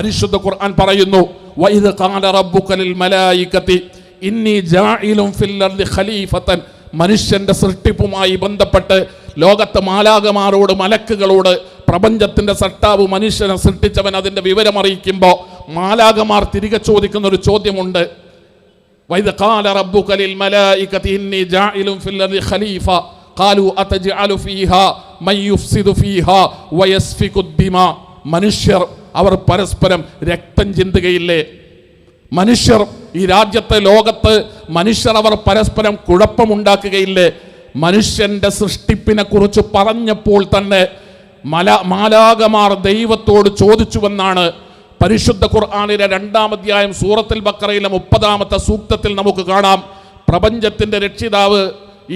പരിശുദ്ധ ഖുർആൻ പറയുന്നു, വഇദ് ഖാല റബ്ബുക ലിൽ മലായികതി ഇന്നി ജാഇലുൻ ഫിൽ അർദി ഖലീഫതൻ. മനുഷ്യന്റെ സൃഷ്ടിപ്പുമായി ബന്ധപ്പെട്ട് ലോകത്ത് മാലാകമാരോട്, മലക്കുകളോട്, പ്രപഞ്ചത്തിന്റെ സട്ടാവ് മനുഷ്യനെ സൃഷ്ടിച്ചവൻ അതിന്റെ വിവരം അറിയിക്കുമ്പോൾ മാലാകമാർ തിരികെ ചോദിക്കുന്ന ഒരു ചോദ്യമുണ്ട്. വഇദ് ഖാല റബ്ബുക ലിൽ മലായികതി ഇന്നി ജാഇലുൻ ഫിൽ അർദി ഖലീഫ ഖാലു അതജ്അലു ഫീഹാ മൻ യുഫ്സിദു ഫീഹാ വയസ്ഫികു ദിമാ. മനുഷ്യർ അവർ പരസ്പരം രക്തം ചിന്തുകയില്ലേ? മനുഷ്യർ ഈ രാജ്യത്തെ, ലോകത്ത് മനുഷ്യർ അവർ പരസ്പരം കുഴപ്പമുണ്ടാക്കുകയില്ലേ? മനുഷ്യന്റെ സൃഷ്ടിപ്പിനെ കുറിച്ച് പറഞ്ഞപ്പോൾ തന്നെ മാലാകമാർ ദൈവത്തോട് ചോദിച്ചുവെന്നാണ് പരിശുദ്ധ ഖുർആനിലെ 2-ാം അധ്യായം സൂറത്തുൽ ബഖറയിലെ 30-ാമത്തെ സൂക്തത്തിൽ നമുക്ക് കാണാം. പ്രപഞ്ചത്തിന്റെ രക്ഷിതാവ്,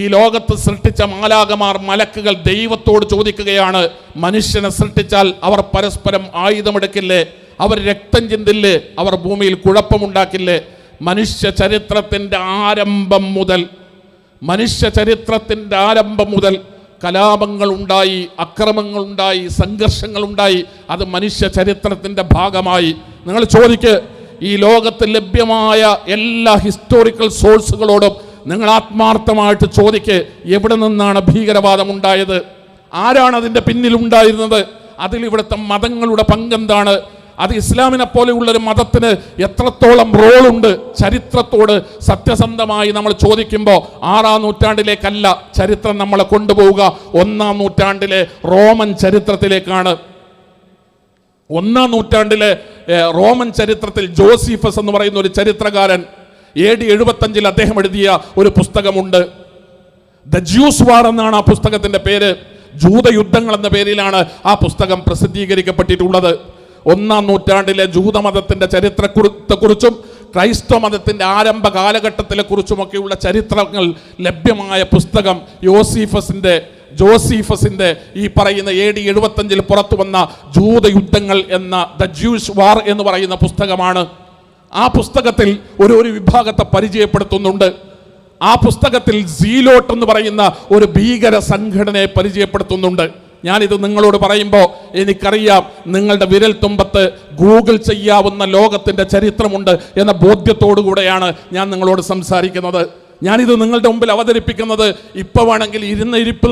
ഈ ലോകത്ത് സൃഷ്ടിച്ച മാലാകമാർ, മലക്കുകൾ ദൈവത്തോട് ചോദിക്കുകയാണ്, മനുഷ്യനെ സൃഷ്ടിച്ചാൽ അവർ പരസ്പരം ആയുധമെടുക്കില്ലേ? അവർ രക്തം ചിന്തില്ലേ? അവർ ഭൂമിയിൽ കുഴപ്പമുണ്ടാക്കില്ലേ? മനുഷ്യ ചരിത്രത്തിൻ്റെ ആരംഭം മുതൽ കലാപങ്ങളുണ്ടായി, അക്രമങ്ങളുണ്ടായി, സംഘർഷങ്ങളുണ്ടായി. അത് മനുഷ്യ ചരിത്രത്തിൻ്റെ ഭാഗമായി. നിങ്ങൾ ചോദിക്ക്, ഈ ലോകത്ത് ലഭ്യമായ എല്ലാ ഹിസ്റ്റോറിക്കൽ സോഴ്സുകളോടും നിങ്ങൾ ആത്മാർത്ഥമായിട്ട് ചോദിക്ക്, എവിടെ നിന്നാണ് ഭീകരവാദം ഉണ്ടായത്? ആരാണ് അതിൻ്റെ പിന്നിലുണ്ടായിരുന്നത്? അതിൽ ഇവിടുത്തെ മതങ്ങളുടെ പങ്കെന്താണ്? അത് ഇസ്ലാമിനെ പോലെയുള്ളൊരു മതത്തിന് എത്രത്തോളം റോളുണ്ട്? ചരിത്രത്തോട് സത്യസന്ധമായി നമ്മൾ ചോദിക്കുമ്പോൾ 6-ാം നൂറ്റാണ്ടിലേക്കല്ല ചരിത്രം നമ്മളെ കൊണ്ടുപോവുക, 1-ാം നൂറ്റാണ്ടിലെ റോമൻ ചരിത്രത്തിലേക്കാണ്. 1-ാം നൂറ്റാണ്ടിലെ റോമൻ ചരിത്രത്തിൽ ജോസീഫസ് എന്ന് പറയുന്ന ഒരു ചരിത്രകാരൻ AD 75 അദ്ദേഹം എഴുതിയ ഒരു പുസ്തകമുണ്ട്. ദ ജ്യൂസ് വാർ എന്നാണ് ആ പുസ്തകത്തിന്റെ പേര്. ജൂതയുദ്ധങ്ങൾ എന്ന പേരിലാണ് ആ പുസ്തകം പ്രസിദ്ധീകരിക്കപ്പെട്ടിട്ടുള്ളത്. 1-ാം നൂറ്റാണ്ടിലെ ജൂതമതത്തിന്റെ ചരിത്രത്തെക്കുറിച്ചും ക്രൈസ്തവ മതത്തിന്റെ ആരംഭ കാലഘട്ടത്തിലെ കുറിച്ചുമൊക്കെയുള്ള ചരിത്രങ്ങൾ ലഭ്യമായ പുസ്തകം ജോസീഫസിന്റെ ഈ പറയുന്ന AD 75 പുറത്തു വന്ന ജൂതയുദ്ധങ്ങൾ എന്ന ദ ജ്യൂസ് വാർ എന്ന് പറയുന്ന പുസ്തകമാണ്. ആ പുസ്തകത്തിൽ ഒരു വിഭാഗത്തെ പരിചയപ്പെടുത്തുന്നുണ്ട്. ആ പുസ്തകത്തിൽ സീലോട്ട് എന്ന് പറയുന്ന ഒരു ഭീകര സംഘടനയെ പരിചയപ്പെടുത്തുന്നുണ്ട്. ഞാനിത് നിങ്ങളോട് പറയുമ്പോൾ എനിക്കറിയാം, നിങ്ങളുടെ വിരൽ തുമ്പത്ത് ഗൂഗിൾ ചെയ്യാവുന്ന ലോകത്തിൻ്റെ ചരിത്രമുണ്ട് എന്ന ബോധ്യത്തോടു കൂടെയാണ് ഞാൻ നിങ്ങളോട് സംസാരിക്കുന്നത്. ഞാനിത് നിങ്ങളുടെ മുമ്പിൽ അവതരിപ്പിക്കുന്നത് ഇപ്പോൾ വേണമെങ്കിൽ ഇരുന്ന ഇരിപ്പിൽ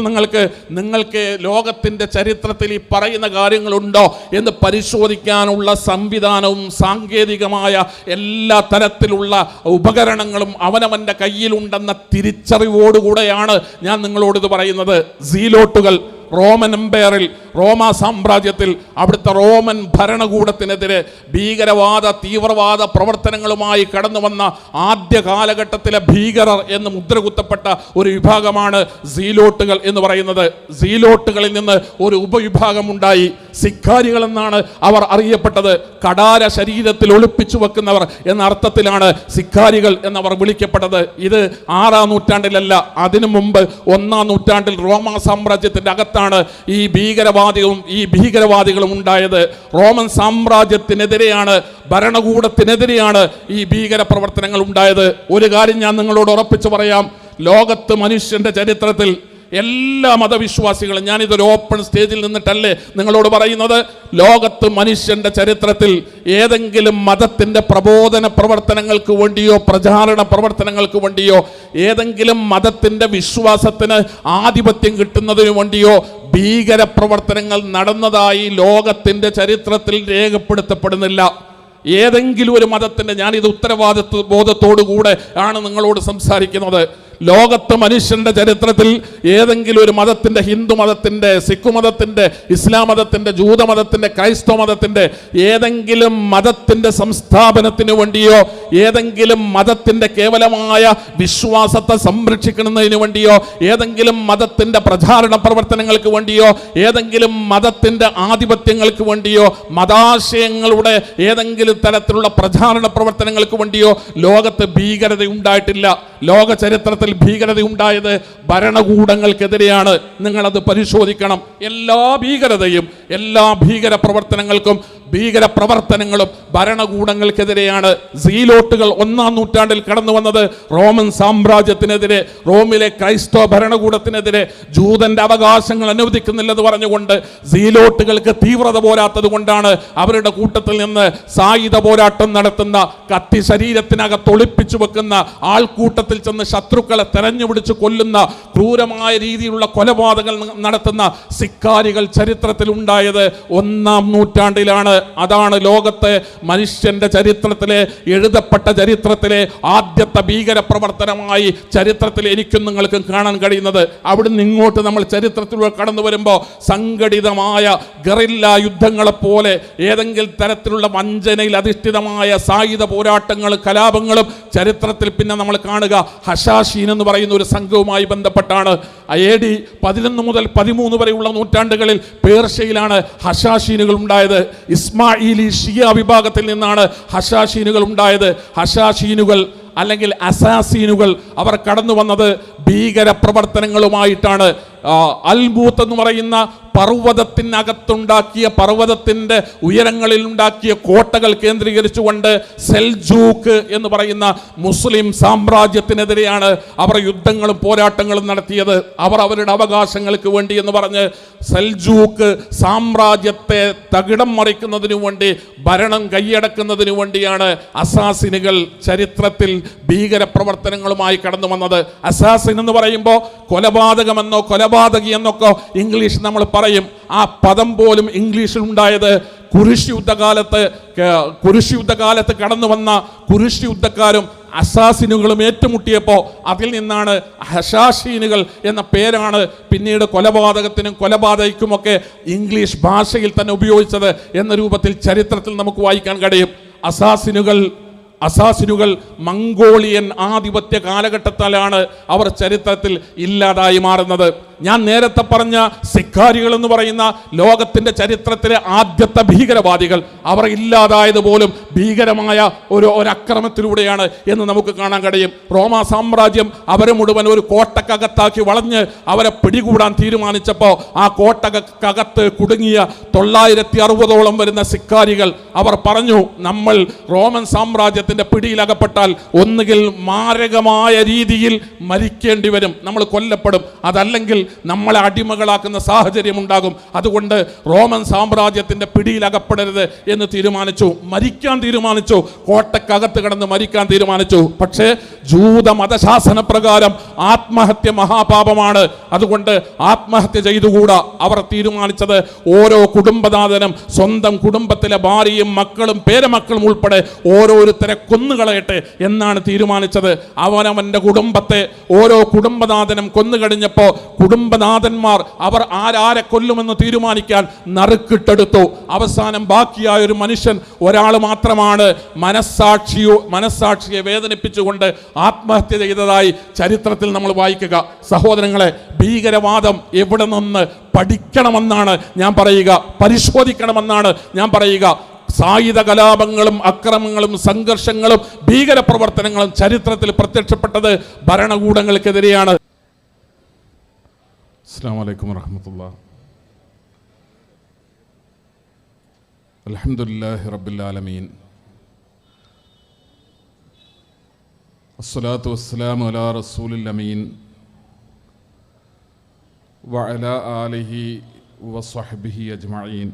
നിങ്ങൾക്ക് ലോകത്തിൻ്റെ ചരിത്രത്തിൽ ഈ പറയുന്ന കാര്യങ്ങളുണ്ടോ എന്ന് പരിശോധിക്കാനുള്ള സംവിധാനവും സാങ്കേതികമായ എല്ലാ തരത്തിലുള്ള ഉപകരണങ്ങളും അവനവൻ്റെ കയ്യിലുണ്ടെന്ന തിരിച്ചറിവോടുകൂടെയാണ് ഞാൻ നിങ്ങളോടിത് പറയുന്നത്. സീലോട്ടുകൾ റോമൻ എംപയറിൽ, റോമാ സാമ്രാജ്യത്തിൽ, അവിടുത്തെ റോമൻ ഭരണകൂടത്തിനെതിരെ ഭീകരവാദ തീവ്രവാദ പ്രവർത്തനങ്ങളുമായി കടന്നു വന്ന ആദ്യ കാലഘട്ടത്തിലെ ഭീകരർ എന്ന് മുദ്രകുത്തപ്പെട്ട ഒരു വിഭാഗമാണ് സീലോട്ടുകൾ എന്ന് പറയുന്നത്. സീലോട്ടുകളിൽ നിന്ന് ഒരു ഉപവിഭാഗം ഉണ്ടായി. സിക്കാരികൾ എന്നാണ് അവർ അറിയപ്പെട്ടത്. കടാര ശരീരത്തിൽ ഒളിപ്പിച്ചു വെക്കുന്നവർ എന്ന അർത്ഥത്തിലാണ് സിക്കാരികൾ എന്നവർ വിളിക്കപ്പെട്ടത്. ഇത് 6-ാം നൂറ്റാണ്ടിലല്ല, അതിനു മുമ്പ് 1-ാം നൂറ്റാണ്ടിൽ റോമാ സാമ്രാജ്യത്തിന്റെ അകത്താണ് ഈ ഭീകരവാദികളും ഉണ്ടായത്. റോമൻ സാമ്രാജ്യത്തിനെതിരെയാണ്, ഭരണകൂടത്തിനെതിരെയാണ് ഈ ഭീകര പ്രവർത്തനങ്ങൾ ഉണ്ടായത്. ഒരു കാര്യം ഞാൻ നിങ്ങളോട് ഉറപ്പിച്ചു പറയാം, ലോകത്ത് മനുഷ്യന്റെ ചരിത്രത്തിൽ എല്ലാ മതവിശ്വാസികളും, ഞാനിതൊരു ഓപ്പൺ സ്റ്റേജിൽ നിന്നിട്ടല്ലേ നിങ്ങളോട് പറയുന്നത്, ലോകത്ത് മനുഷ്യന്റെ ചരിത്രത്തിൽ ഏതെങ്കിലും മതത്തിന്റെ പ്രബോധന പ്രവർത്തനങ്ങൾക്ക് വേണ്ടിയോ പ്രചാരണ പ്രവർത്തനങ്ങൾക്ക് വേണ്ടിയോ ഏതെങ്കിലും മതത്തിന്റെ വിശ്വാസത്തിന് ആധിപത്യം കിട്ടുന്നതിനു വേണ്ടിയോ ഭീകര പ്രവർത്തനങ്ങൾ നടന്നതായി ലോകത്തിന്റെ ചരിത്രത്തിൽ രേഖപ്പെടുത്തപ്പെടുന്നില്ല. ഏതെങ്കിലും ഒരു മതത്തിന്റെ, ഞാനിത് ഉത്തരവാദിത്വ ബോധത്തോടുകൂടെ ആണ് നിങ്ങളോട് സംസാരിക്കുന്നത്. ലോകത്ത് മനുഷ്യന്റെ ചരിത്രത്തിൽ ഏതെങ്കിലും ഒരു മതത്തിന്റെ, ഹിന്ദു മതത്തിന്റെ, സിഖ് മതത്തിന്റെ, ഇസ്ലാം മതത്തിന്റെ, ജൂതമതത്തിന്റെ, ക്രൈസ്തവ മതത്തിന്റെ ഏതെങ്കിലും മതത്തിന്റെ സംസ്ഥാപനത്തിന് വേണ്ടിയോ ഏതെങ്കിലും മതത്തിന്റെ കേവലമായ വിശ്വാസത്തെ സംരക്ഷിക്കുന്നതിന് വേണ്ടിയോ ഏതെങ്കിലും മതത്തിന്റെ പ്രചാരണ പ്രവർത്തനങ്ങൾക്ക് വേണ്ടിയോ ഏതെങ്കിലും മതത്തിന്റെ ആധിപത്യങ്ങൾക്ക് വേണ്ടിയോ മതാശയങ്ങളുടെ ഏതെങ്കിലും തരത്തിലുള്ള പ്രചാരണ പ്രവർത്തനങ്ങൾക്ക് വേണ്ടിയോ ലോകത്ത് ഭീകരത ഉണ്ടായിട്ടില്ല. ലോക ചരിത്രത്തിൽ ഭീകരത ഉണ്ടായത് ഭരണകൂടങ്ങൾക്കെതിരെയാണ്. നിങ്ങളത് പരിശോധിക്കണം. എല്ലാ ഭീകരതയും, എല്ലാ ഭീകര പ്രവർത്തനങ്ങൾക്കും ഭീകര പ്രവർത്തനങ്ങളും ഭരണകൂടങ്ങൾക്കെതിരെയാണ്. സീലോട്ടുകൾ 1-ാം നൂറ്റാണ്ടിൽ കടന്നു വന്നത് റോമൻ സാമ്രാജ്യത്തിനെതിരെ, റോമിലെ ക്രൈസ്തവ ഭരണകൂടത്തിനെതിരെ ജൂതന്റെ അവകാശങ്ങൾ അനുവദിക്കുന്നില്ലെന്ന് പറഞ്ഞുകൊണ്ട് സീലോട്ടുകൾക്ക് തീവ്രത പോരാത്തത് കൊണ്ടാണ് അവരുടെ കൂട്ടത്തിൽ നിന്ന് സായുധ പോരാട്ടം നടത്തുന്ന, കത്തി ശരീരത്തിനകത്ത് ഒളിപ്പിച്ചു വെക്കുന്ന, ആൾക്കൂട്ടത്തിൽ ചെന്ന് ശത്രുക്കളെ തെരഞ്ഞുപിടിച്ച് കൊല്ലുന്ന, ക്രൂരമായ രീതിയിലുള്ള കൊലപാതകങ്ങൾ നടത്തുന്ന സിക്കാരികൾ ചരിത്രത്തിൽ ഉണ്ടായത് 1-ാം നൂറ്റാണ്ടിലാണ്. അതാണ് ലോകത്തെ മനുഷ്യന്റെ ചരിത്രത്തിലെ, എഴുതപ്പെട്ട ചരിത്രത്തിലെ ആദ്യത്തെ ഭീകര പ്രവർത്തനമായി ചരിത്രത്തിൽ എനിക്കും നിങ്ങൾക്കും കാണാൻ കഴിയുന്നത്. അവിടുന്ന് ഇങ്ങോട്ട് നമ്മൾ ചരിത്രത്തിലൂടെ കടന്നു വരുമ്പോൾ സംഘടിതമായ ഗറില്ല യുദ്ധങ്ങളെപ്പോലെ ഏതെങ്കിലും തരത്തിലുള്ള വഞ്ചനയിൽ അധിഷ്ഠിതമായ സായുധ പോരാട്ടങ്ങളും കലാപങ്ങളും ചരിത്രത്തിൽ പിന്നെ നമ്മൾ കാണുക ഹഷാഷീൻ എന്ന് പറയുന്ന ഒരു സംഘവുമായി ബന്ധപ്പെട്ടാണ്. AD 11 മുതൽ 13 വരെയുള്ള നൂറ്റാണ്ടുകളിൽ പേർഷ്യയിലാണ് ഹഷാഷീനുകൾ ഉണ്ടായത്. ഇസ്മായിലി ഷിയ വിഭാഗത്തിൽ നിന്നാണ് ഹഷാഷീനുകൾ ഉണ്ടായത്. ഹഷാഷീനുകൾ അല്ലെങ്കിൽ അസാസീനുകൾ അവർ കടന്നു വന്നത് ഭീകര പ്രവർത്തനങ്ങളുമായിട്ടാണ്. അൽബൂത്ത് എന്ന് പറയുന്ന പർവ്വതത്തിനകത്തുണ്ടാക്കിയ, പർവ്വതത്തിൻ്റെ ഉയരങ്ങളിൽ ഉണ്ടാക്കിയ കോട്ടകൾ കേന്ദ്രീകരിച്ചുകൊണ്ട് സെൽജൂക്ക് എന്ന് പറയുന്ന മുസ്ലിം സാമ്രാജ്യത്തിനെതിരെയാണ് അവർ യുദ്ധങ്ങളും പോരാട്ടങ്ങളും നടത്തിയത്. അവർ അവരുടെ അവകാശങ്ങൾക്ക് വേണ്ടി എന്ന് പറഞ്ഞ് സെൽജൂക്ക് സാമ്രാജ്യത്തെ തകിടം മറിക്കുന്നതിനു വേണ്ടി, ഭരണം കൈയടക്കുന്നതിനു വേണ്ടിയാണ് അസാസിനുകൾ ചരിത്രത്തിൽ ഭീകര പ്രവർത്തനങ്ങളുമായി കടന്നു വന്നത്. അസാസിൻ എന്ന് പറയുമ്പോൾ കൊലപാതകമെന്നോ കൊലപാതകി എന്നൊക്കെ ഇംഗ്ലീഷ് നമ്മൾ പറയും. ആ പദം പോലും ഇംഗ്ലീഷിൽ ഉണ്ടായത് കുരിശ് യുദ്ധകാലത്ത് കടന്നു വന്ന കുരിശ് യുദ്ധക്കാരും അസാസിനുകളും ഏറ്റുമുട്ടിയപ്പോൾ അതിൽ നിന്നാണ് ഹഷാഷീനുകൾ എന്ന പേരാണ് പിന്നീട് കൊലപാതകത്തിനും കൊലപാതകയ്ക്കുമൊക്കെ ഇംഗ്ലീഷ് ഭാഷയിൽ തന്നെ ഉപയോഗിച്ചത് എന്ന രൂപത്തിൽ ചരിത്രത്തിൽ നമുക്ക് വായിക്കാൻ കഴിയും. അസാസിനുകൾ മംഗോളിയൻ ആധിപത്യ കാലഘട്ടത്തിലാണ് അവർ ചരിത്രത്തിൽ ഇല്ലാതായി മാറുന്നത്. ഞാൻ നേരത്തെ പറഞ്ഞ സിക്കാരികൾ എന്ന് പറയുന്ന ലോകത്തിന്റെ ചരിത്രത്തിലെ ആദ്യത്തെ ഭീകരവാദികൾ, അവർ ഇല്ലാതായത് പോലും ഭീകരമായ ഒരു അക്രമത്തിലൂടെയാണ് എന്ന് നമുക്ക് കാണാൻ കഴിയും. റോമാ സാമ്രാജ്യം അവരെ മുഴുവൻ ഒരു കോട്ടക്കകത്താക്കി വളഞ്ഞ് അവരെ പിടികൂടാൻ തീരുമാനിച്ചപ്പോൾ ആ കോട്ടക്കകത്ത് കുടുങ്ങിയ 960ഓളം വരുന്ന സിക്കാരികൾ അവർ പറഞ്ഞു, നമ്മൾ റോമൻ സാമ്രാജ്യത്തിന്റെ പിടിയിലകപ്പെട്ടാൽ ഒന്നുകിൽ മാരകമായ രീതിയിൽ മരിക്കേണ്ടി വരും, നമ്മൾ കൊല്ലപ്പെടും, അതല്ലെങ്കിൽ നമ്മളെ അടിമകളാക്കുന്ന സാഹചര്യം ഉണ്ടാകും. അതുകൊണ്ട് റോമൻ സാമ്രാജ്യത്തിന്റെ പിടിയിലകപ്പെടരുത് എന്ന് തീരുമാനിച്ചു. മരിക്കാൻ തീരുമാനിച്ചു, കോട്ടക്കകത്ത് കിടന്ന് മരിക്കാൻ തീരുമാനിച്ചു. പക്ഷേ ജൂത മതശാസന പ്രകാരം ആത്മഹത്യ മഹാപാപമാണ്. അതുകൊണ്ട് ആത്മഹത്യ ചെയ്തുകൂടാ. അവർ തീരുമാനിച്ചത് ഓരോ കുടുംബനാഥനും സ്വന്തം കുടുംബത്തിലെ ഭാര്യയും മക്കളും പേരമക്കളും ഉൾപ്പെടെ ഓരോരുത്തരെ കൊന്നുകളയട്ടെ എന്നാണ് തീരുമാനിച്ചത്. അവനവന്റെ കുടുംബത്തെ ഓരോ കുടുംബനാഥനും കൊന്നുകഴിഞ്ഞപ്പോൾ കുടുംബനാഥന്മാർ അവർ ആരാരെ കൊല്ലുമെന്ന് തീരുമാനിക്കാൻ നറുക്കിട്ടെടുത്തു. അവസാനം ബാക്കിയായ ഒരു മനുഷ്യൻ, ഒരാൾ മാത്രമാണ് മനസ്സാക്ഷിയെ വേദനിപ്പിച്ചുകൊണ്ട് ആത്മഹത്യ ചെയ്തതായി ചരിത്രത്തിൽ നമ്മൾ വായിക്കുക. സഹോദരങ്ങളെ, ഭീകരവാദം എവിടെ നിന്ന് പഠിക്കണമെന്നാണ് ഞാൻ പറയുക, പരിശോധിക്കണമെന്നാണ് ഞാൻ പറയുക. സായുധ കലാപങ്ങളും അക്രമങ്ങളും സംഘർഷങ്ങളും ഭീകര പ്രവർത്തനങ്ങളും ചരിത്രത്തിൽ പ്രത്യക്ഷപ്പെട്ടത് ഭരണകൂടങ്ങൾക്കെതിരെയാണ്. അസ്സലാമു അലൈക്കും വറഹ്മത്തുള്ളാഹി. അൽഹംദുലില്ലാഹി റബ്ബിൽ ആലമീൻ. അസ്സലാത്തു വസ്സലാമു അലാ റസൂലിൽ അമീൻ വഅലാ ആലിഹി വസ്വഹ്ബിഹി അജ്മഈൻ.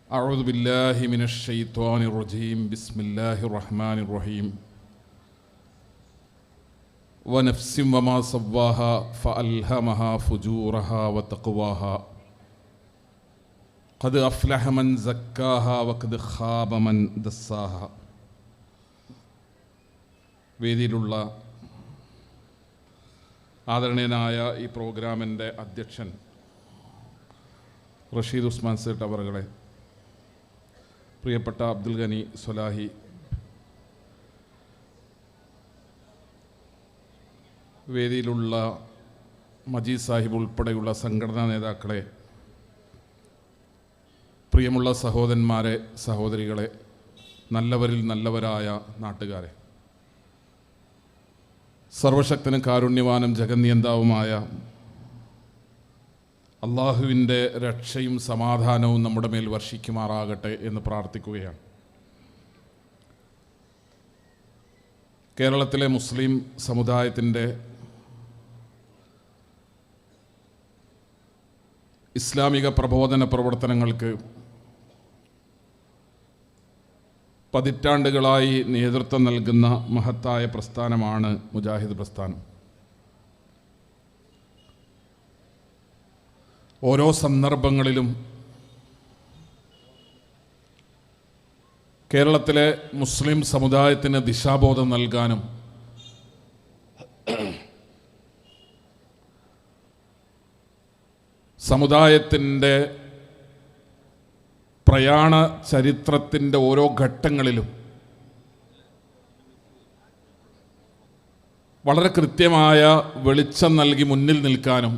അഊദു ബില്ലാഹി മിനശ് ശൈത്വാനിർ റജീം. ബിസ്മില്ലാഹിർ റഹ്മാനിർ റഹീം. വനഫ്സി വമാ സവ്വാഹാ ഫഅൽഹമഹാ ഫുജൂറഹാ വതഖ്വാഹാ ഖദ് അഫ്ലഹ മൻ സക്കാഹാ വഖദ് ഖാബ മൻ ദസ്സാഹാ. വേദിയിലുള്ള ആദരണീയനായ ഈ പ്രോഗ്രാമിൻ്റെ അധ്യക്ഷൻ റഷീദ് ഉസ്മാൻ സേട്ട് അവറുകളെ, പ്രിയപ്പെട്ട അബ്ദുൽ ഗനി സ്വലാഹി, വേദിയിലുള്ള മജീദ് സാഹിബ് ഉൾപ്പെടെയുള്ള സംഘടനാ നേതാക്കളെ, പ്രിയമുള്ള സഹോദരന്മാരെ, സഹോദരികളെ, നല്ലവരിൽ നല്ലവരായ നാട്ടുകാരെ, സർവശക്തനും കാരുണ്യവാനും ജഗന്നിയന്താവുമായ അള്ളാഹുവിൻ്റെ രക്ഷയും സമാധാനവും നമ്മുടെ മേൽ വർഷിക്കുമാറാകട്ടെ എന്ന് പ്രാർത്ഥിക്കുകയാണ്. കേരളത്തിലെ മുസ്ലിം സമുദായത്തിൻ്റെ ഇസ്ലാമിക പ്രബോധന പ്രവർത്തനങ്ങൾക്ക് പതിറ്റാണ്ടുകളായി നേതൃത്വം നൽകുന്ന മഹത്തായ പ്രസ്ഥാനമാണ് മുജാഹിദ് പ്രസ്ഥാനം. ഓരോ സന്ദർഭങ്ങളിലും കേരളത്തിലെ മുസ്ലിം സമുദായത്തിന് ദിശാബോധം നൽകാനും സമുദായത്തിൻ്റെ പ്രയാണ ചരിത്രത്തിൻ്റെ ഓരോ ഘട്ടങ്ങളിലും വളരെ കൃത്യമായ വെളിച്ചം നൽകി മുന്നിൽ നിൽക്കാനും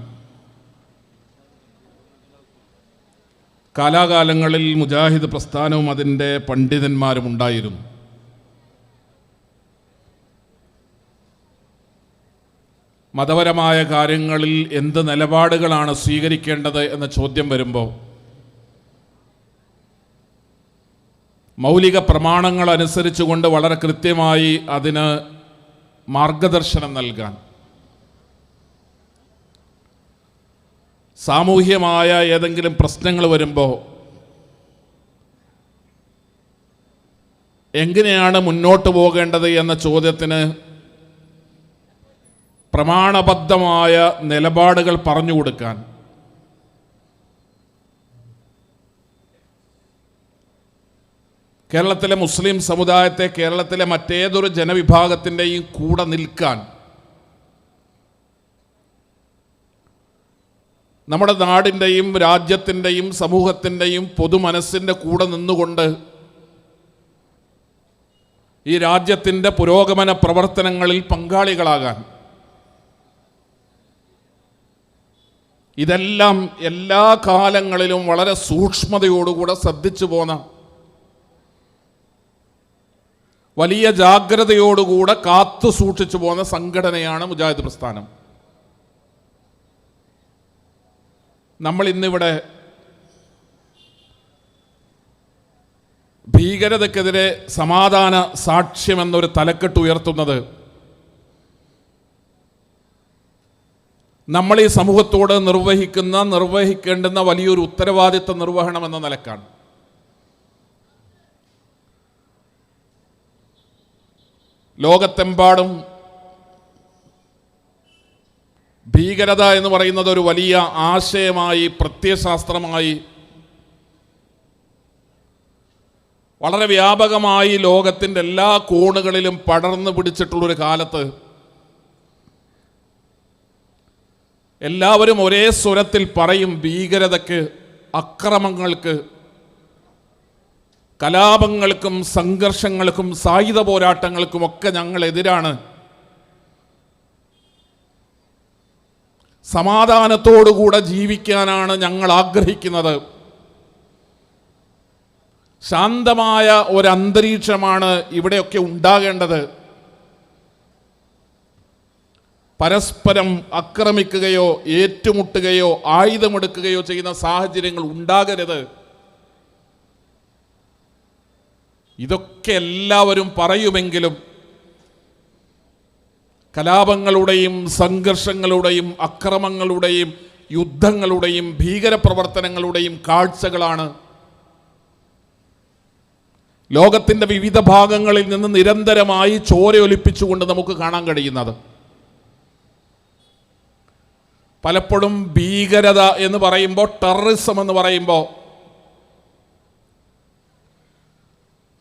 കാലാകാലങ്ങളിൽ മുജാഹിദ് പ്രസ്ഥാനവും അതിൻ്റെ പണ്ഡിതന്മാരും ഉണ്ടായിരുന്നു. മതപരമായ കാര്യങ്ങളിൽ എന്ത് നിലപാടുകളാണ് സ്വീകരിക്കേണ്ടത് എന്ന ചോദ്യം വരുമ്പോൾ മൗലിക പ്രമാണങ്ങൾ അനുസരിച്ചുകൊണ്ട് വളരെ കൃത്യമായി അതിന് മാർഗദർശനം നൽകാൻ, സാമൂഹ്യമായ ഏതെങ്കിലും പ്രശ്നങ്ങൾ വരുമ്പോൾ എങ്ങനെയാണ് മുന്നോട്ട് പോകേണ്ടത് എന്ന ചോദ്യത്തിന് പ്രമാണബദ്ധമായ നിലപാടുകൾ പറഞ്ഞു കൊടുക്കാൻ കേരളത്തിലെ മുസ്ലിം സമുദായത്തെ കേരളത്തിലെ മറ്റേതൊരു ജനവിഭാഗത്തിൻ്റെയും കൂടെ നിൽക്കാൻ നമ്മുടെ നാടിൻ്റെയും രാജ്യത്തിൻ്റെയും സമൂഹത്തിൻ്റെയും പൊതുമനസ്സിൻ്റെ കൂടെ നിന്നുകൊണ്ട് ഈ രാജ്യത്തിൻ്റെ പുരോഗമന പ്രവർത്തനങ്ങളിൽ പങ്കാളികളാകാൻ, ഇതെല്ലാം എല്ലാ കാലങ്ങളിലും വളരെ സൂക്ഷ്മതയോടുകൂടെ ശ്രദ്ധിച്ചു പോന്ന, വലിയ ജാഗ്രതയോടുകൂടെ കാത്തു സൂക്ഷിച്ചു പോകുന്ന സംഘടനയാണ് മുജാഹിദ് പ്രസ്ഥാനം. നമ്മൾ ഇന്നിവിടെ ഭീകരതയ്ക്കെതിരെ സമാധാന സാക്ഷ്യമെന്നൊരു തലക്കെട്ട് ഉയർത്തുന്നത് നമ്മൾ ഈ സമൂഹത്തോട് നിർവഹിക്കേണ്ടുന്ന വലിയൊരു ഉത്തരവാദിത്ത നിർവഹണം എന്ന നിലക്കാണ്. ലോകത്തെമ്പാടും ഭീകരത എന്ന് പറയുന്നത് ഒരു വലിയ ആശയമായി, പ്രത്യയശാസ്ത്രമായി വളരെ വ്യാപകമായി ലോകത്തിൻ്റെ എല്ലാ കോണുകളിലും പടർന്നു പിടിച്ചിട്ടുള്ളൊരു കാലത്ത് എല്ലാവരും ഒരേ സ്വരത്തിൽ പറയും, ഭീകരതയ്ക്ക്, അക്രമങ്ങൾക്ക്, കലാപങ്ങൾക്കും സംഘർഷങ്ങൾക്കും സായുധ പോരാട്ടങ്ങൾക്കുമൊക്കെ ഞങ്ങൾ എതിരാണ്. സമാധാനത്തോടുകൂടെ ജീവിക്കാനാണ് ഞങ്ങൾ ആഗ്രഹിക്കുന്നത്. ശാന്തമായ ഒരന്തരീക്ഷമാണ് ഇവിടെയൊക്കെ ഉണ്ടാകേണ്ടത്. പരസ്പരം ആക്രമിക്കുകയോ ഏറ്റുമുട്ടുകയോ ആയുധമെടുക്കുകയോ ചെയ്യുന്ന സാഹചര്യങ്ങൾ ഉണ്ടാകരുത്. ഇതൊക്കെ എല്ലാവരും പറയുമെങ്കിലും കലാപങ്ങളുടെയും സംഘർഷങ്ങളുടെയും അക്രമങ്ങളുടെയും യുദ്ധങ്ങളുടെയും ഭീകരപ്രവർത്തനങ്ങളുടെയും കാഴ്ചകളാണ് ലോകത്തിൻ്റെ വിവിധ ഭാഗങ്ങളിൽ നിന്ന് നിരന്തരമായി ചോരയൊലിപ്പിച്ചുകൊണ്ട് നമുക്ക് കാണാൻ കഴിയുന്നത്. പലപ്പോഴും ഭീകരത എന്ന് പറയുമ്പോൾ, ടെററിസം എന്ന് പറയുമ്പോൾ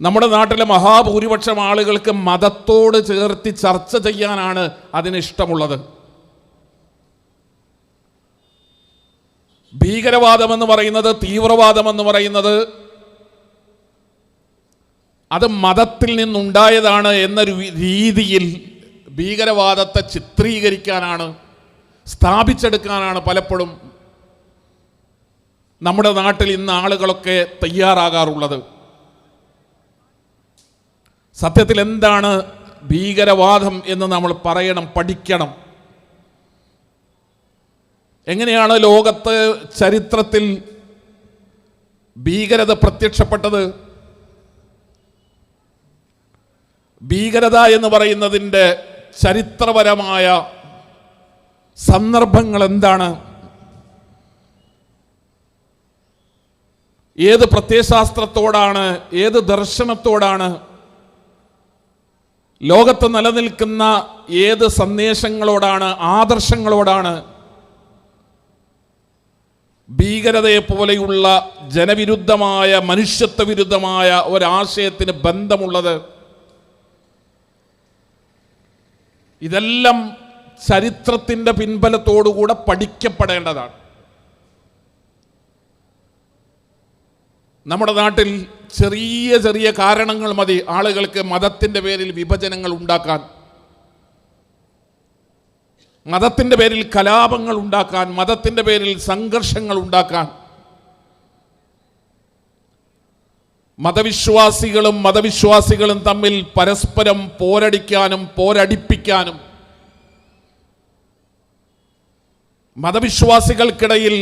നമ്മുടെ നാട്ടിലെ മഹാഭൂരിപക്ഷം ആളുകൾക്ക് മതത്തോട് ചേർത്തി ചർച്ച ചെയ്യാനാണ് അതിനിഷ്ടമുള്ളത്. ഭീകരവാദമെന്ന് പറയുന്നത്, തീവ്രവാദമെന്ന് പറയുന്നത് അത് മതത്തിൽ നിന്നുണ്ടായതാണ് എന്നൊരു രീതിയിൽ ഭീകരവാദത്തെ ചിത്രീകരിക്കാനാണ്, സ്ഥാപിച്ചെടുക്കാനാണ് പലപ്പോഴും നമ്മുടെ നാട്ടിൽ ഇന്ന് ആളുകളൊക്കെ തയ്യാറാകാറുള്ളത്. സത്യത്തിൽ എന്താണ് ഭീകരവാദം എന്ന് നമ്മൾ പറയണം, പഠിക്കണം. എങ്ങനെയാണ് ലോകത്ത് ചരിത്രത്തിൽ ഭീകരത പ്രത്യക്ഷപ്പെട്ടത്? ഭീകരത എന്ന് പറയുന്നതിൻ്റെ ചരിത്രപരമായ സന്ദർഭങ്ങൾ എന്താണ്? ഏത് പ്രത്യയശാസ്ത്രത്തോടാണ്, ഏത് ദർശനത്തോടാണ്, ലോകത്ത് നിലനിൽക്കുന്ന ഏത് സന്ദേശങ്ങളോടാണ്, ആദർശങ്ങളോടാണ് ഭീകരതയെ പോലെയുള്ള ജനവിരുദ്ധമായ, മനുഷ്യത്വ വിരുദ്ധമായ ഒരാശയത്തിന് ബന്ധമുള്ളത്? ഇതെല്ലാം ചരിത്രത്തിൻ്റെ പിൻബലത്തോടുകൂടെ പഠിക്കപ്പെടേണ്ടതാണ്. നമ്മുടെ നാട്ടിൽ ചെറിയ ചെറിയ കാരണങ്ങൾ മതി ആളുകൾക്ക് മതത്തിൻ്റെ പേരിൽ വിഭജനങ്ങൾ ഉണ്ടാക്കാൻ, മതത്തിൻ്റെ പേരിൽ കലാപങ്ങൾ ഉണ്ടാക്കാൻ, മതത്തിൻ്റെ പേരിൽ സംഘർഷങ്ങൾ ഉണ്ടാക്കാൻ. മതവിശ്വാസികളും തമ്മിൽ പരസ്പരം പോരടിക്കാനും പോരടിപ്പിക്കാനും, മതവിശ്വാസികൾക്കിടയിൽ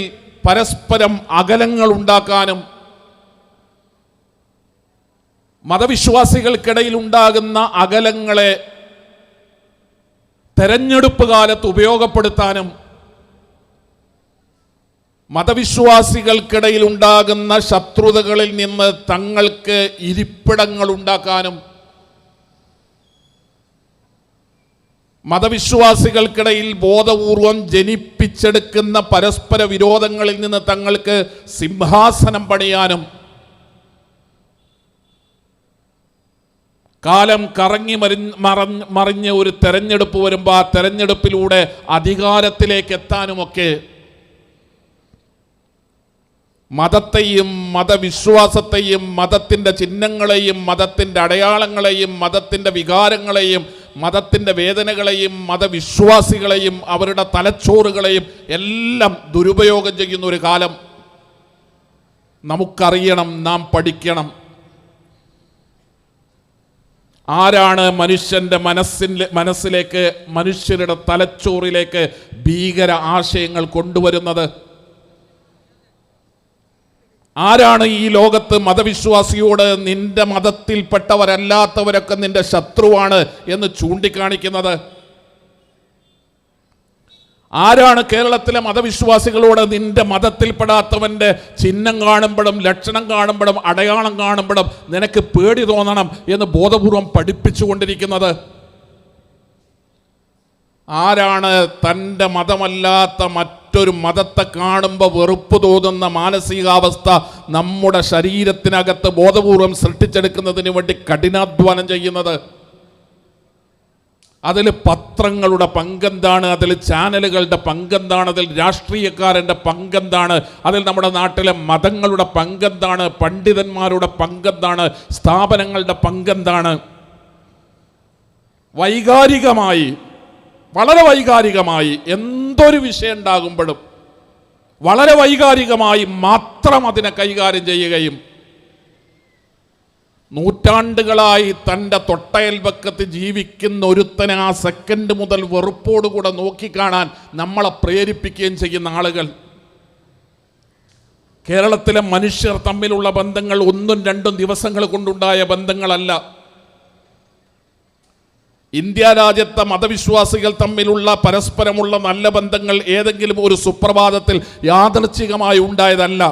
പരസ്പരം അകലങ്ങൾ ഉണ്ടാക്കാനും, മതവിശ്വാസികൾക്കിടയിൽ ഉണ്ടാകുന്ന അകലങ്ങളെ തെരഞ്ഞെടുപ്പ് കാലത്ത് ഉപയോഗപ്പെടുത്താനും, മതവിശ്വാസികൾക്കിടയിൽ ഉണ്ടാകുന്ന ശത്രുതകളിൽ നിന്ന് തങ്ങൾക്ക് ഇരിപ്പിടങ്ങൾ ഉണ്ടാക്കാനും, മതവിശ്വാസികൾക്കിടയിൽ ബോധപൂർവം ജനിപ്പിച്ചെടുക്കുന്ന പരസ്പര വിരോധങ്ങളിൽ നിന്ന് തങ്ങൾക്ക് സിംഹാസനം പണിയാനും, കാലം കറങ്ങി മറിഞ്ഞ് ഒരു തെരഞ്ഞെടുപ്പ് വരുമ്പോൾ ആ തെരഞ്ഞെടുപ്പിലൂടെ അധികാരത്തിലേക്ക് എത്താനുമൊക്കെ മതത്തെയും മതവിശ്വാസത്തെയും മതത്തിൻ്റെ ചിഹ്നങ്ങളെയും മതത്തിൻ്റെ അടയാളങ്ങളെയും മതത്തിൻ്റെ വികാരങ്ങളെയും മതത്തിൻ്റെ വേദനകളെയും മതവിശ്വാസികളെയും അവരുടെ തലച്ചോറുകളെയും എല്ലാം ദുരുപയോഗം ചെയ്യുന്ന ഒരു കാലം നമുക്കറിയണം, നാം പഠിക്കണം. ആരാണ് മനുഷ്യൻ്റെ മനസ്സിലേക്ക്, മനുഷ്യരുടെ തലച്ചോറിലേക്ക് ഭീകര ആശയങ്ങൾ കൊണ്ടുവരുന്നത്? ആരാണ് ഈ ലോകത്ത് മതവിശ്വാസിയോട് നിന്റെ മതത്തിൽപ്പെട്ടവരല്ലാത്തവരൊക്കെ നിന്റെ ശത്രുവാണ് എന്ന് ചൂണ്ടിക്കാണിക്കുന്നത്? ആരാണ് കേരളത്തിലെ മതവിശ്വാസികളോട് നിന്റെ മതത്തിൽപ്പെടാത്തവൻ്റെ ചിഹ്നം കാണുമ്പോഴും ലക്ഷണം കാണുമ്പോഴും അടയാളം കാണുമ്പോഴും നിനക്ക് പേടി തോന്നണം എന്ന് ബോധപൂർവം പഠിപ്പിച്ചുകൊണ്ടിരിക്കുന്നത്? ആരാണ് തൻ്റെ മതമല്ലാത്ത മറ്റൊരു മതത്തെ കാണുമ്പോൾ വെറുപ്പ് തോന്നുന്ന മാനസികാവസ്ഥ നമ്മുടെ ശരീരത്തിനകത്ത് ബോധപൂർവം സൃഷ്ടിച്ചെടുക്കുന്നതിന് വേണ്ടി കഠിനാധ്വാനം ചെയ്യുന്നത്? അതിൽ പത്രങ്ങളുടെ പങ്കെന്താണ്? അതിൽ ചാനലുകളുടെ പങ്കെന്താണ്? അതിൽ രാഷ്ട്രീയക്കാരൻ്റെ പങ്കെന്താണ്? അതിൽ നമ്മുടെ നാട്ടിലെ മതങ്ങളുടെ പങ്കെന്താണ്? പണ്ഡിതന്മാരുടെ പങ്കെന്താണ്? സ്ഥാപനങ്ങളുടെ പങ്കെന്താണ്? വൈകാരികമായി, വളരെ വൈകാരികമായി എന്തൊരു വിഷയം ഉണ്ടാകുമ്പോഴും വളരെ വൈകാരികമായി മാത്രം അതിനെ കൈകാര്യം ചെയ്യുകയും നൂറ്റാണ്ടുകളായി തൻ്റെ തൊട്ടയൽപക്കത്ത് ജീവിക്കുന്ന ഒരുത്തനെ ആ സെക്കൻഡ് മുതൽ വെറുപ്പോടുകൂടെ നോക്കിക്കാണാൻ നമ്മളെ പ്രേരിപ്പിക്കുകയും ചെയ്യുന്ന ആളുകൾ. കേരളത്തിലെ മനുഷ്യർ തമ്മിലുള്ള ബന്ധങ്ങൾ 1-2 ദിവസങ്ങൾ കൊണ്ടുണ്ടായ ബന്ധങ്ങളല്ല. ഇന്ത്യ രാജ്യത്തെ മതവിശ്വാസികൾ തമ്മിലുള്ള പരസ്പരമുള്ള നല്ല ബന്ധങ്ങൾ ഏതെങ്കിലും ഒരു സുപ്രഭാതത്തിൽ യാദൃച്ഛികമായി ഉണ്ടായതല്ല.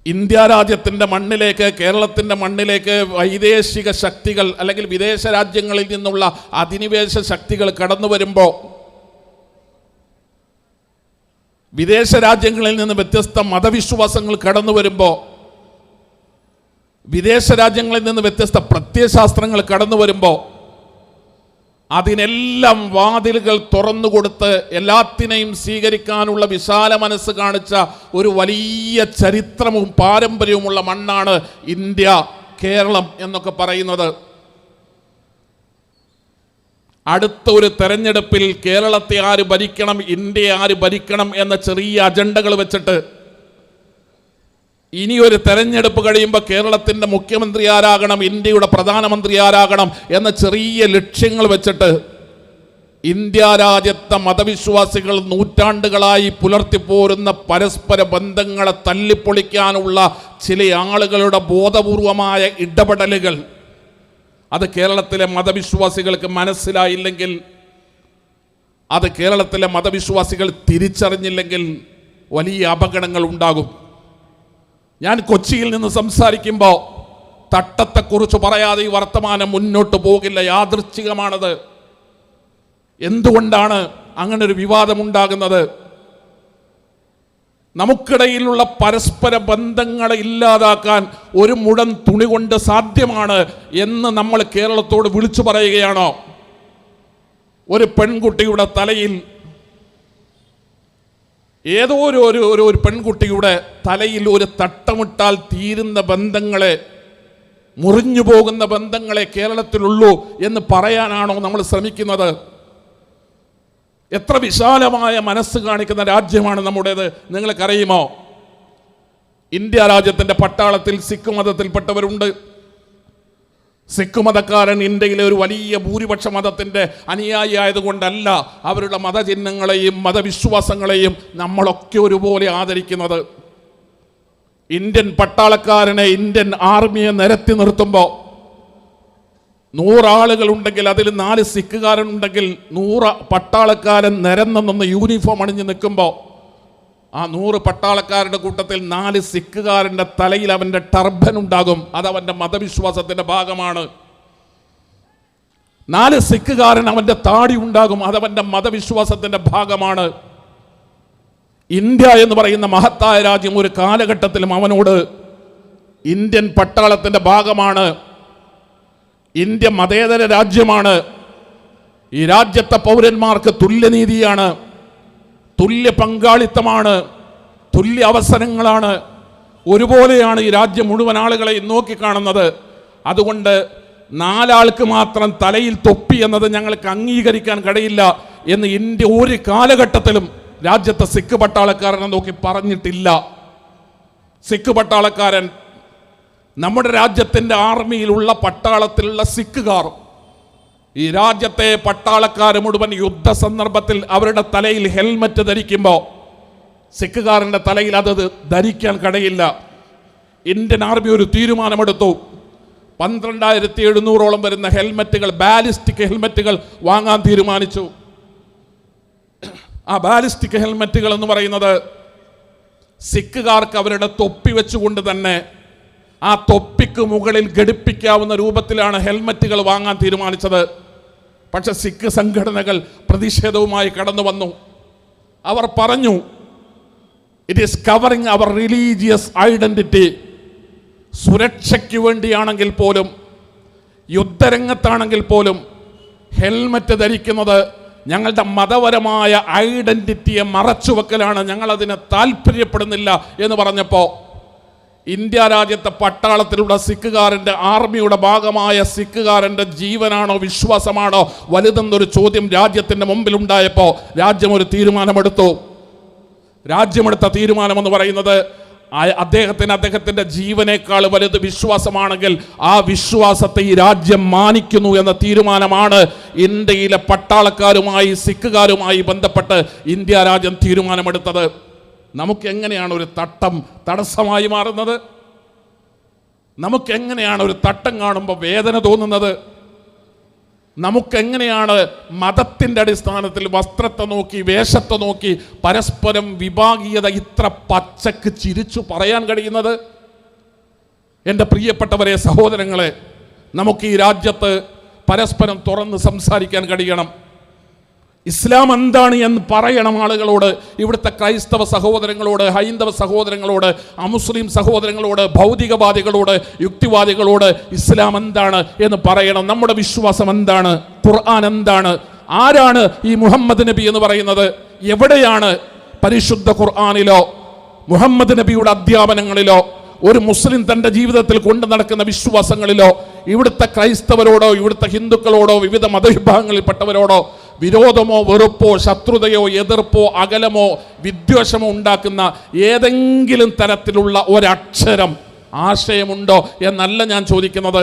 ഇന്ത്യ രാജ്യത്തിൻ്റെ മണ്ണിലേക്ക്, കേരളത്തിൻ്റെ മണ്ണിലേക്ക് വൈദേശിക ശക്തികൾ അല്ലെങ്കിൽ വിദേശ രാജ്യങ്ങളിൽ നിന്നുള്ള അധിനിവേശ ശക്തികൾ കടന്നു വരുമ്പോൾ, വിദേശ രാജ്യങ്ങളിൽ നിന്ന് വ്യത്യസ്ത മതവിശ്വാസങ്ങൾ കടന്നു വരുമ്പോൾ, വിദേശ രാജ്യങ്ങളിൽ നിന്ന് വ്യത്യസ്ത പ്രത്യയശാസ്ത്രങ്ങൾ കടന്നു വരുമ്പോൾ അതിനെല്ലാം വാതിലുകൾ തുറന്നുകൊടുത്ത് എല്ലാത്തിനെയും സ്വീകരിക്കാനുള്ള വിശാല മനസ്സ് കാണിച്ച ഒരു വലിയ ചരിത്രവും പാരമ്പര്യവുമുള്ള മണ്ണാണ് ഇന്ത്യ, കേരളം എന്നൊക്കെ പറയുന്നത്. അടുത്ത ഒരു തെരഞ്ഞെടുപ്പിൽ കേരളത്തെ ആര് ഭരിക്കണം, ഇന്ത്യയെ ആര് ഭരിക്കണം എന്ന ചെറിയ അജണ്ടകൾ വെച്ചിട്ട് ഇനിയൊരു തെരഞ്ഞെടുപ്പ് കഴിയുമ്പോൾ കേരളത്തിൻ്റെ മുഖ്യമന്ത്രി ആരാകണം, ഇന്ത്യയുടെ പ്രധാനമന്ത്രി ആരാകണം എന്ന ചെറിയ ലക്ഷ്യങ്ങൾ വെച്ചിട്ട് ഇന്ത്യ രാജ്യത്തെ മതവിശ്വാസികൾ നൂറ്റാണ്ടുകളായി പുലർത്തിപ്പോരുന്ന പരസ്പര ബന്ധങ്ങളെ തല്ലിപ്പൊളിക്കാനുള്ള ചില ആളുകളുടെ ബോധപൂർവമായ ഇടപെടലുകൾ അത് കേരളത്തിലെ മതവിശ്വാസികൾക്ക് മനസ്സിലായില്ലെങ്കിൽ, അത് കേരളത്തിലെ മതവിശ്വാസികൾ തിരിച്ചറിഞ്ഞില്ലെങ്കിൽ വലിയ അപകടങ്ങൾ ഉണ്ടാകും. ഞാൻ കൊച്ചിയിൽ നിന്ന് സംസാരിക്കുമ്പോൾ തട്ടത്തെക്കുറിച്ച് പറയാതെ ഈ വർത്തമാനം മുന്നോട്ട് പോകില്ല. യാദൃച്ഛികമാണത്. എന്തുകൊണ്ടാണ് അങ്ങനെ ഒരു വിവാദമുണ്ടാകുന്നത്? നമുക്കിടയിലുള്ള പരസ്പര ബന്ധങ്ങളെ ഇല്ലാതാക്കാൻ ഒരു മുഴം തുണി കൊണ്ട് സാധ്യമാണ് എന്ന് നമ്മൾ കേരളത്തോട് വിളിച്ചു പറയുകയാണോ? ഒരു പെൺകുട്ടിയുടെ തലയിൽ, ഏതോ ഒരു പെൺകുട്ടിയുടെ തലയിൽ ഒരു തട്ടമിട്ടാൽ തീരുന്ന ബന്ധങ്ങളെ, മുറിഞ്ഞു പോകുന്ന ബന്ധങ്ങളെ കേരളത്തിലുള്ളൂ എന്ന് പറയാനാണോ നമ്മൾ ശ്രമിക്കുന്നത്? എത്ര വിശാലമായ മനസ്സ് കാണിക്കുന്ന രാജ്യമാണ് നമ്മുടേത് നിങ്ങൾക്കറിയുമോ? ഇന്ത്യ രാജ്യത്തിൻ്റെ പട്ടാളത്തിൽ സിഖ് മതത്തിൽപ്പെട്ടവരുണ്ട്. സിഖ് മതക്കാരൻ ഇന്ത്യയിലെ ഒരു വലിയ ഭൂരിപക്ഷ മതത്തിൻ്റെ അനുയായി ആയതുകൊണ്ടല്ല അവരുടെ മതചിഹ്നങ്ങളെയും മതവിശ്വാസങ്ങളെയും നമ്മളൊക്കെ ഒരുപോലെ ആദരിക്കുന്നത്. ഇന്ത്യൻ പട്ടാളക്കാരനെ, ഇന്ത്യൻ ആർമിയെ നിരത്തി നിർത്തുമ്പോൾ 100 ആളുകളുണ്ടെങ്കിൽ അതിൽ 4 സിഖുകാരനുണ്ടെങ്കിൽ 100 പട്ടാളക്കാരൻ നിരന്ന് നിന്ന് യൂണിഫോം അണിഞ്ഞ് നിൽക്കുമ്പോൾ ആ 100 പട്ടാളക്കാരുടെ കൂട്ടത്തിൽ 4 സിഖുകാരൻ്റെ തലയിൽ അവൻ്റെ ടർബൻ ഉണ്ടാകും. അതവൻ്റെ മതവിശ്വാസത്തിൻ്റെ ഭാഗമാണ്. 4 സിഖുകാരൻ അവൻ്റെ താടി ഉണ്ടാകും. അതവൻ്റെ മതവിശ്വാസത്തിൻ്റെ ഭാഗമാണ്. ഇന്ത്യ എന്ന് പറയുന്ന മഹത്തായ രാജ്യം ഒരു കാലഘട്ടത്തിലും അവനോട് ഇന്ത്യൻ പട്ടാളത്തിൻ്റെ ഭാഗമാണ്, ഇന്ത്യ മതേതര രാജ്യമാണ്, ഈ രാജ്യത്തെ പൗരന്മാർക്ക് തുല്യനീതിയാണ്, തുല്യ പങ്കാളിത്തമാണ്, തുല്യ അവസരങ്ങളാണ്, ഒരുപോലെയാണ് ഈ രാജ്യം മുഴുവൻ ആളുകളെയും നോക്കിക്കാണുന്നത്. അതുകൊണ്ട് 4 ആൾക്ക് മാത്രം തലയിൽ തൊപ്പി എന്നത് ഞങ്ങൾക്ക് അംഗീകരിക്കാൻ കഴിയില്ല എന്ന് ഇന്ത്യ ഒരു കാലഘട്ടത്തിലും രാജ്യത്തെ സിഖ് പട്ടാളക്കാരനെ നോക്കി പറഞ്ഞിട്ടില്ല. സിഖ് പട്ടാളക്കാരൻ, നമ്മുടെ രാജ്യത്തിൻ്റെ ആർമിയിലുള്ള പട്ടാളത്തിലുള്ള സിഖുകാർ, ഈ രാജ്യത്തെ പട്ടാളക്കാർ മുഴുവൻ യുദ്ധ സന്ദർഭത്തിൽ അവരുടെ തലയിൽ ഹെൽമറ്റ് ധരിക്കുമ്പോൾ സിഖുകാരൻ്റെ തലയിൽ അത് ധരിക്കാൻ കഴിയില്ല. ഇന്ത്യൻ ആർമി ഒരു തീരുമാനമെടുത്തു. 12,700ഓളം വരുന്ന ഹെൽമറ്റുകൾ, ബാലിസ്റ്റിക് ഹെൽമറ്റുകൾ വാങ്ങാൻ തീരുമാനിച്ചു. ആ ബാലിസ്റ്റിക് ഹെൽമറ്റുകൾ എന്ന് പറയുന്നത് സിഖുകാർക്ക് അവരുടെ തൊപ്പി വെച്ചുകൊണ്ട് തന്നെ ആ തൊപ്പിക്ക് മുകളിൽ ഘടിപ്പിക്കാവുന്ന രൂപത്തിലാണ് ഹെൽമറ്റുകൾ വാങ്ങാൻ തീരുമാനിച്ചത്. പക്ഷെ സിഖ് സംഘടനകൾ പ്രതിഷേധവുമായി കടന്നു വന്നു. അവർ പറഞ്ഞു, ഇറ്റ് ഈസ് കവറിങ് അവർ റിലീജിയസ് ഐഡന്റിറ്റി. സുരക്ഷയ്ക്ക് വേണ്ടിയാണെങ്കിൽ പോലും, യുദ്ധരംഗത്താണെങ്കിൽ പോലും ഹെൽമറ്റ് ധരിക്കുന്നത് ഞങ്ങളുടെ മതപരമായ ഐഡന്റിറ്റിയെ മറച്ചുവെക്കലാണ്, ഞങ്ങളതിനെ താല്പര്യപ്പെടുന്നില്ല എന്ന് പറഞ്ഞപ്പോൾ ഇന്ത്യ രാജ്യത്തെ പട്ടാളത്തിലുള്ള സിഖുകാരൻ്റെ, ആർമിയുടെ ഭാഗമായ സിഖുകാരൻ്റെ ജീവനാണോ വിശ്വാസമാണോ വലുതെന്നൊരു ചോദ്യം രാജ്യത്തിൻ്റെ മുമ്പിലുണ്ടായപ്പോൾ രാജ്യം ഒരു തീരുമാനമെടുത്തു. രാജ്യമെടുത്ത തീരുമാനമെന്ന് പറയുന്നത് അദ്ദേഹത്തിൻ്റെ ജീവനേക്കാൾ വലുത് വിശ്വാസമാണെങ്കിൽ ആ വിശ്വാസത്തെ ഈ രാജ്യം മാനിക്കുന്നു എന്ന തീരുമാനമാണ് ഇന്ത്യയിലെ പട്ടാളക്കാരുമായി സിഖുകാരുമായി ബന്ധപ്പെട്ട് ഇന്ത്യ രാജ്യം തീരുമാനമെടുത്തത്. നമുക്കെങ്ങനെയാണ് ഒരു തട്ടം തടസ്സമായി മാറുന്നത്? നമുക്കെങ്ങനെയാണ് ഒരു തട്ടം കാണുമ്പോൾ വേദന തോന്നുന്നത്? നമുക്കെങ്ങനെയാണ് മതത്തിൻ്റെ അടിസ്ഥാനത്തിൽ വസ്ത്രത്തെ നോക്കി, വേഷത്തെ നോക്കി പരസ്പരം വിഭാഗീയത ഇത്ര പച്ചക്ക് ചിരിച്ചു പറയാൻ കഴിയുന്നത്? എൻ്റെ പ്രിയപ്പെട്ടവരെ, സഹോദരങ്ങളെ, നമുക്ക് ഈ രാജ്യത്ത് പരസ്പരം തുറന്ന് സംസാരിക്കാൻ കഴിയണം. ഇസ്ലാം എന്താണ് എന്ന് പറയണം ആളുകളോട്. ഇവിടുത്തെ ക്രൈസ്തവ സഹോദരങ്ങളോട്, ഹൈന്ദവ സഹോദരങ്ങളോട്, അമുസ്ലിം സഹോദരങ്ങളോട്, ഭൗതികവാദികളോട്, യുക്തിവാദികളോട് ഇസ്ലാം എന്താണ് എന്ന് പറയണം. നമ്മുടെ വിശ്വാസം എന്താണ്? ഖുർആൻ എന്താണ്? ആരാണ് ഈ മുഹമ്മദ് നബി എന്ന് പറയുന്നത്? എവിടെയാണ് പരിശുദ്ധ ഖുർആനിലോ മുഹമ്മദ് നബിയുടെ അധ്യാപനങ്ങളിലോ ഒരു മുസ്ലിം തൻ്റെ ജീവിതത്തിൽ കൊണ്ടു നടക്കുന്ന വിശ്വാസങ്ങളിലോ ഇവിടുത്തെ ക്രൈസ്തവരോടോ ഇവിടുത്തെ ഹിന്ദുക്കളോടോ വിവിധ മതവിഭാഗങ്ങളിൽപ്പെട്ടവരോടോ വിരോധമോ വെറുപ്പോ ശത്രുതയോ എതിർപ്പോ അകലമോ വിദ്വേഷമോ ഉണ്ടാക്കുന്ന ഏതെങ്കിലും തരത്തിലുള്ള ഒരക്ഷരം ആശയമുണ്ടോ എന്നല്ല ഞാൻ ചോദിക്കുന്നത്.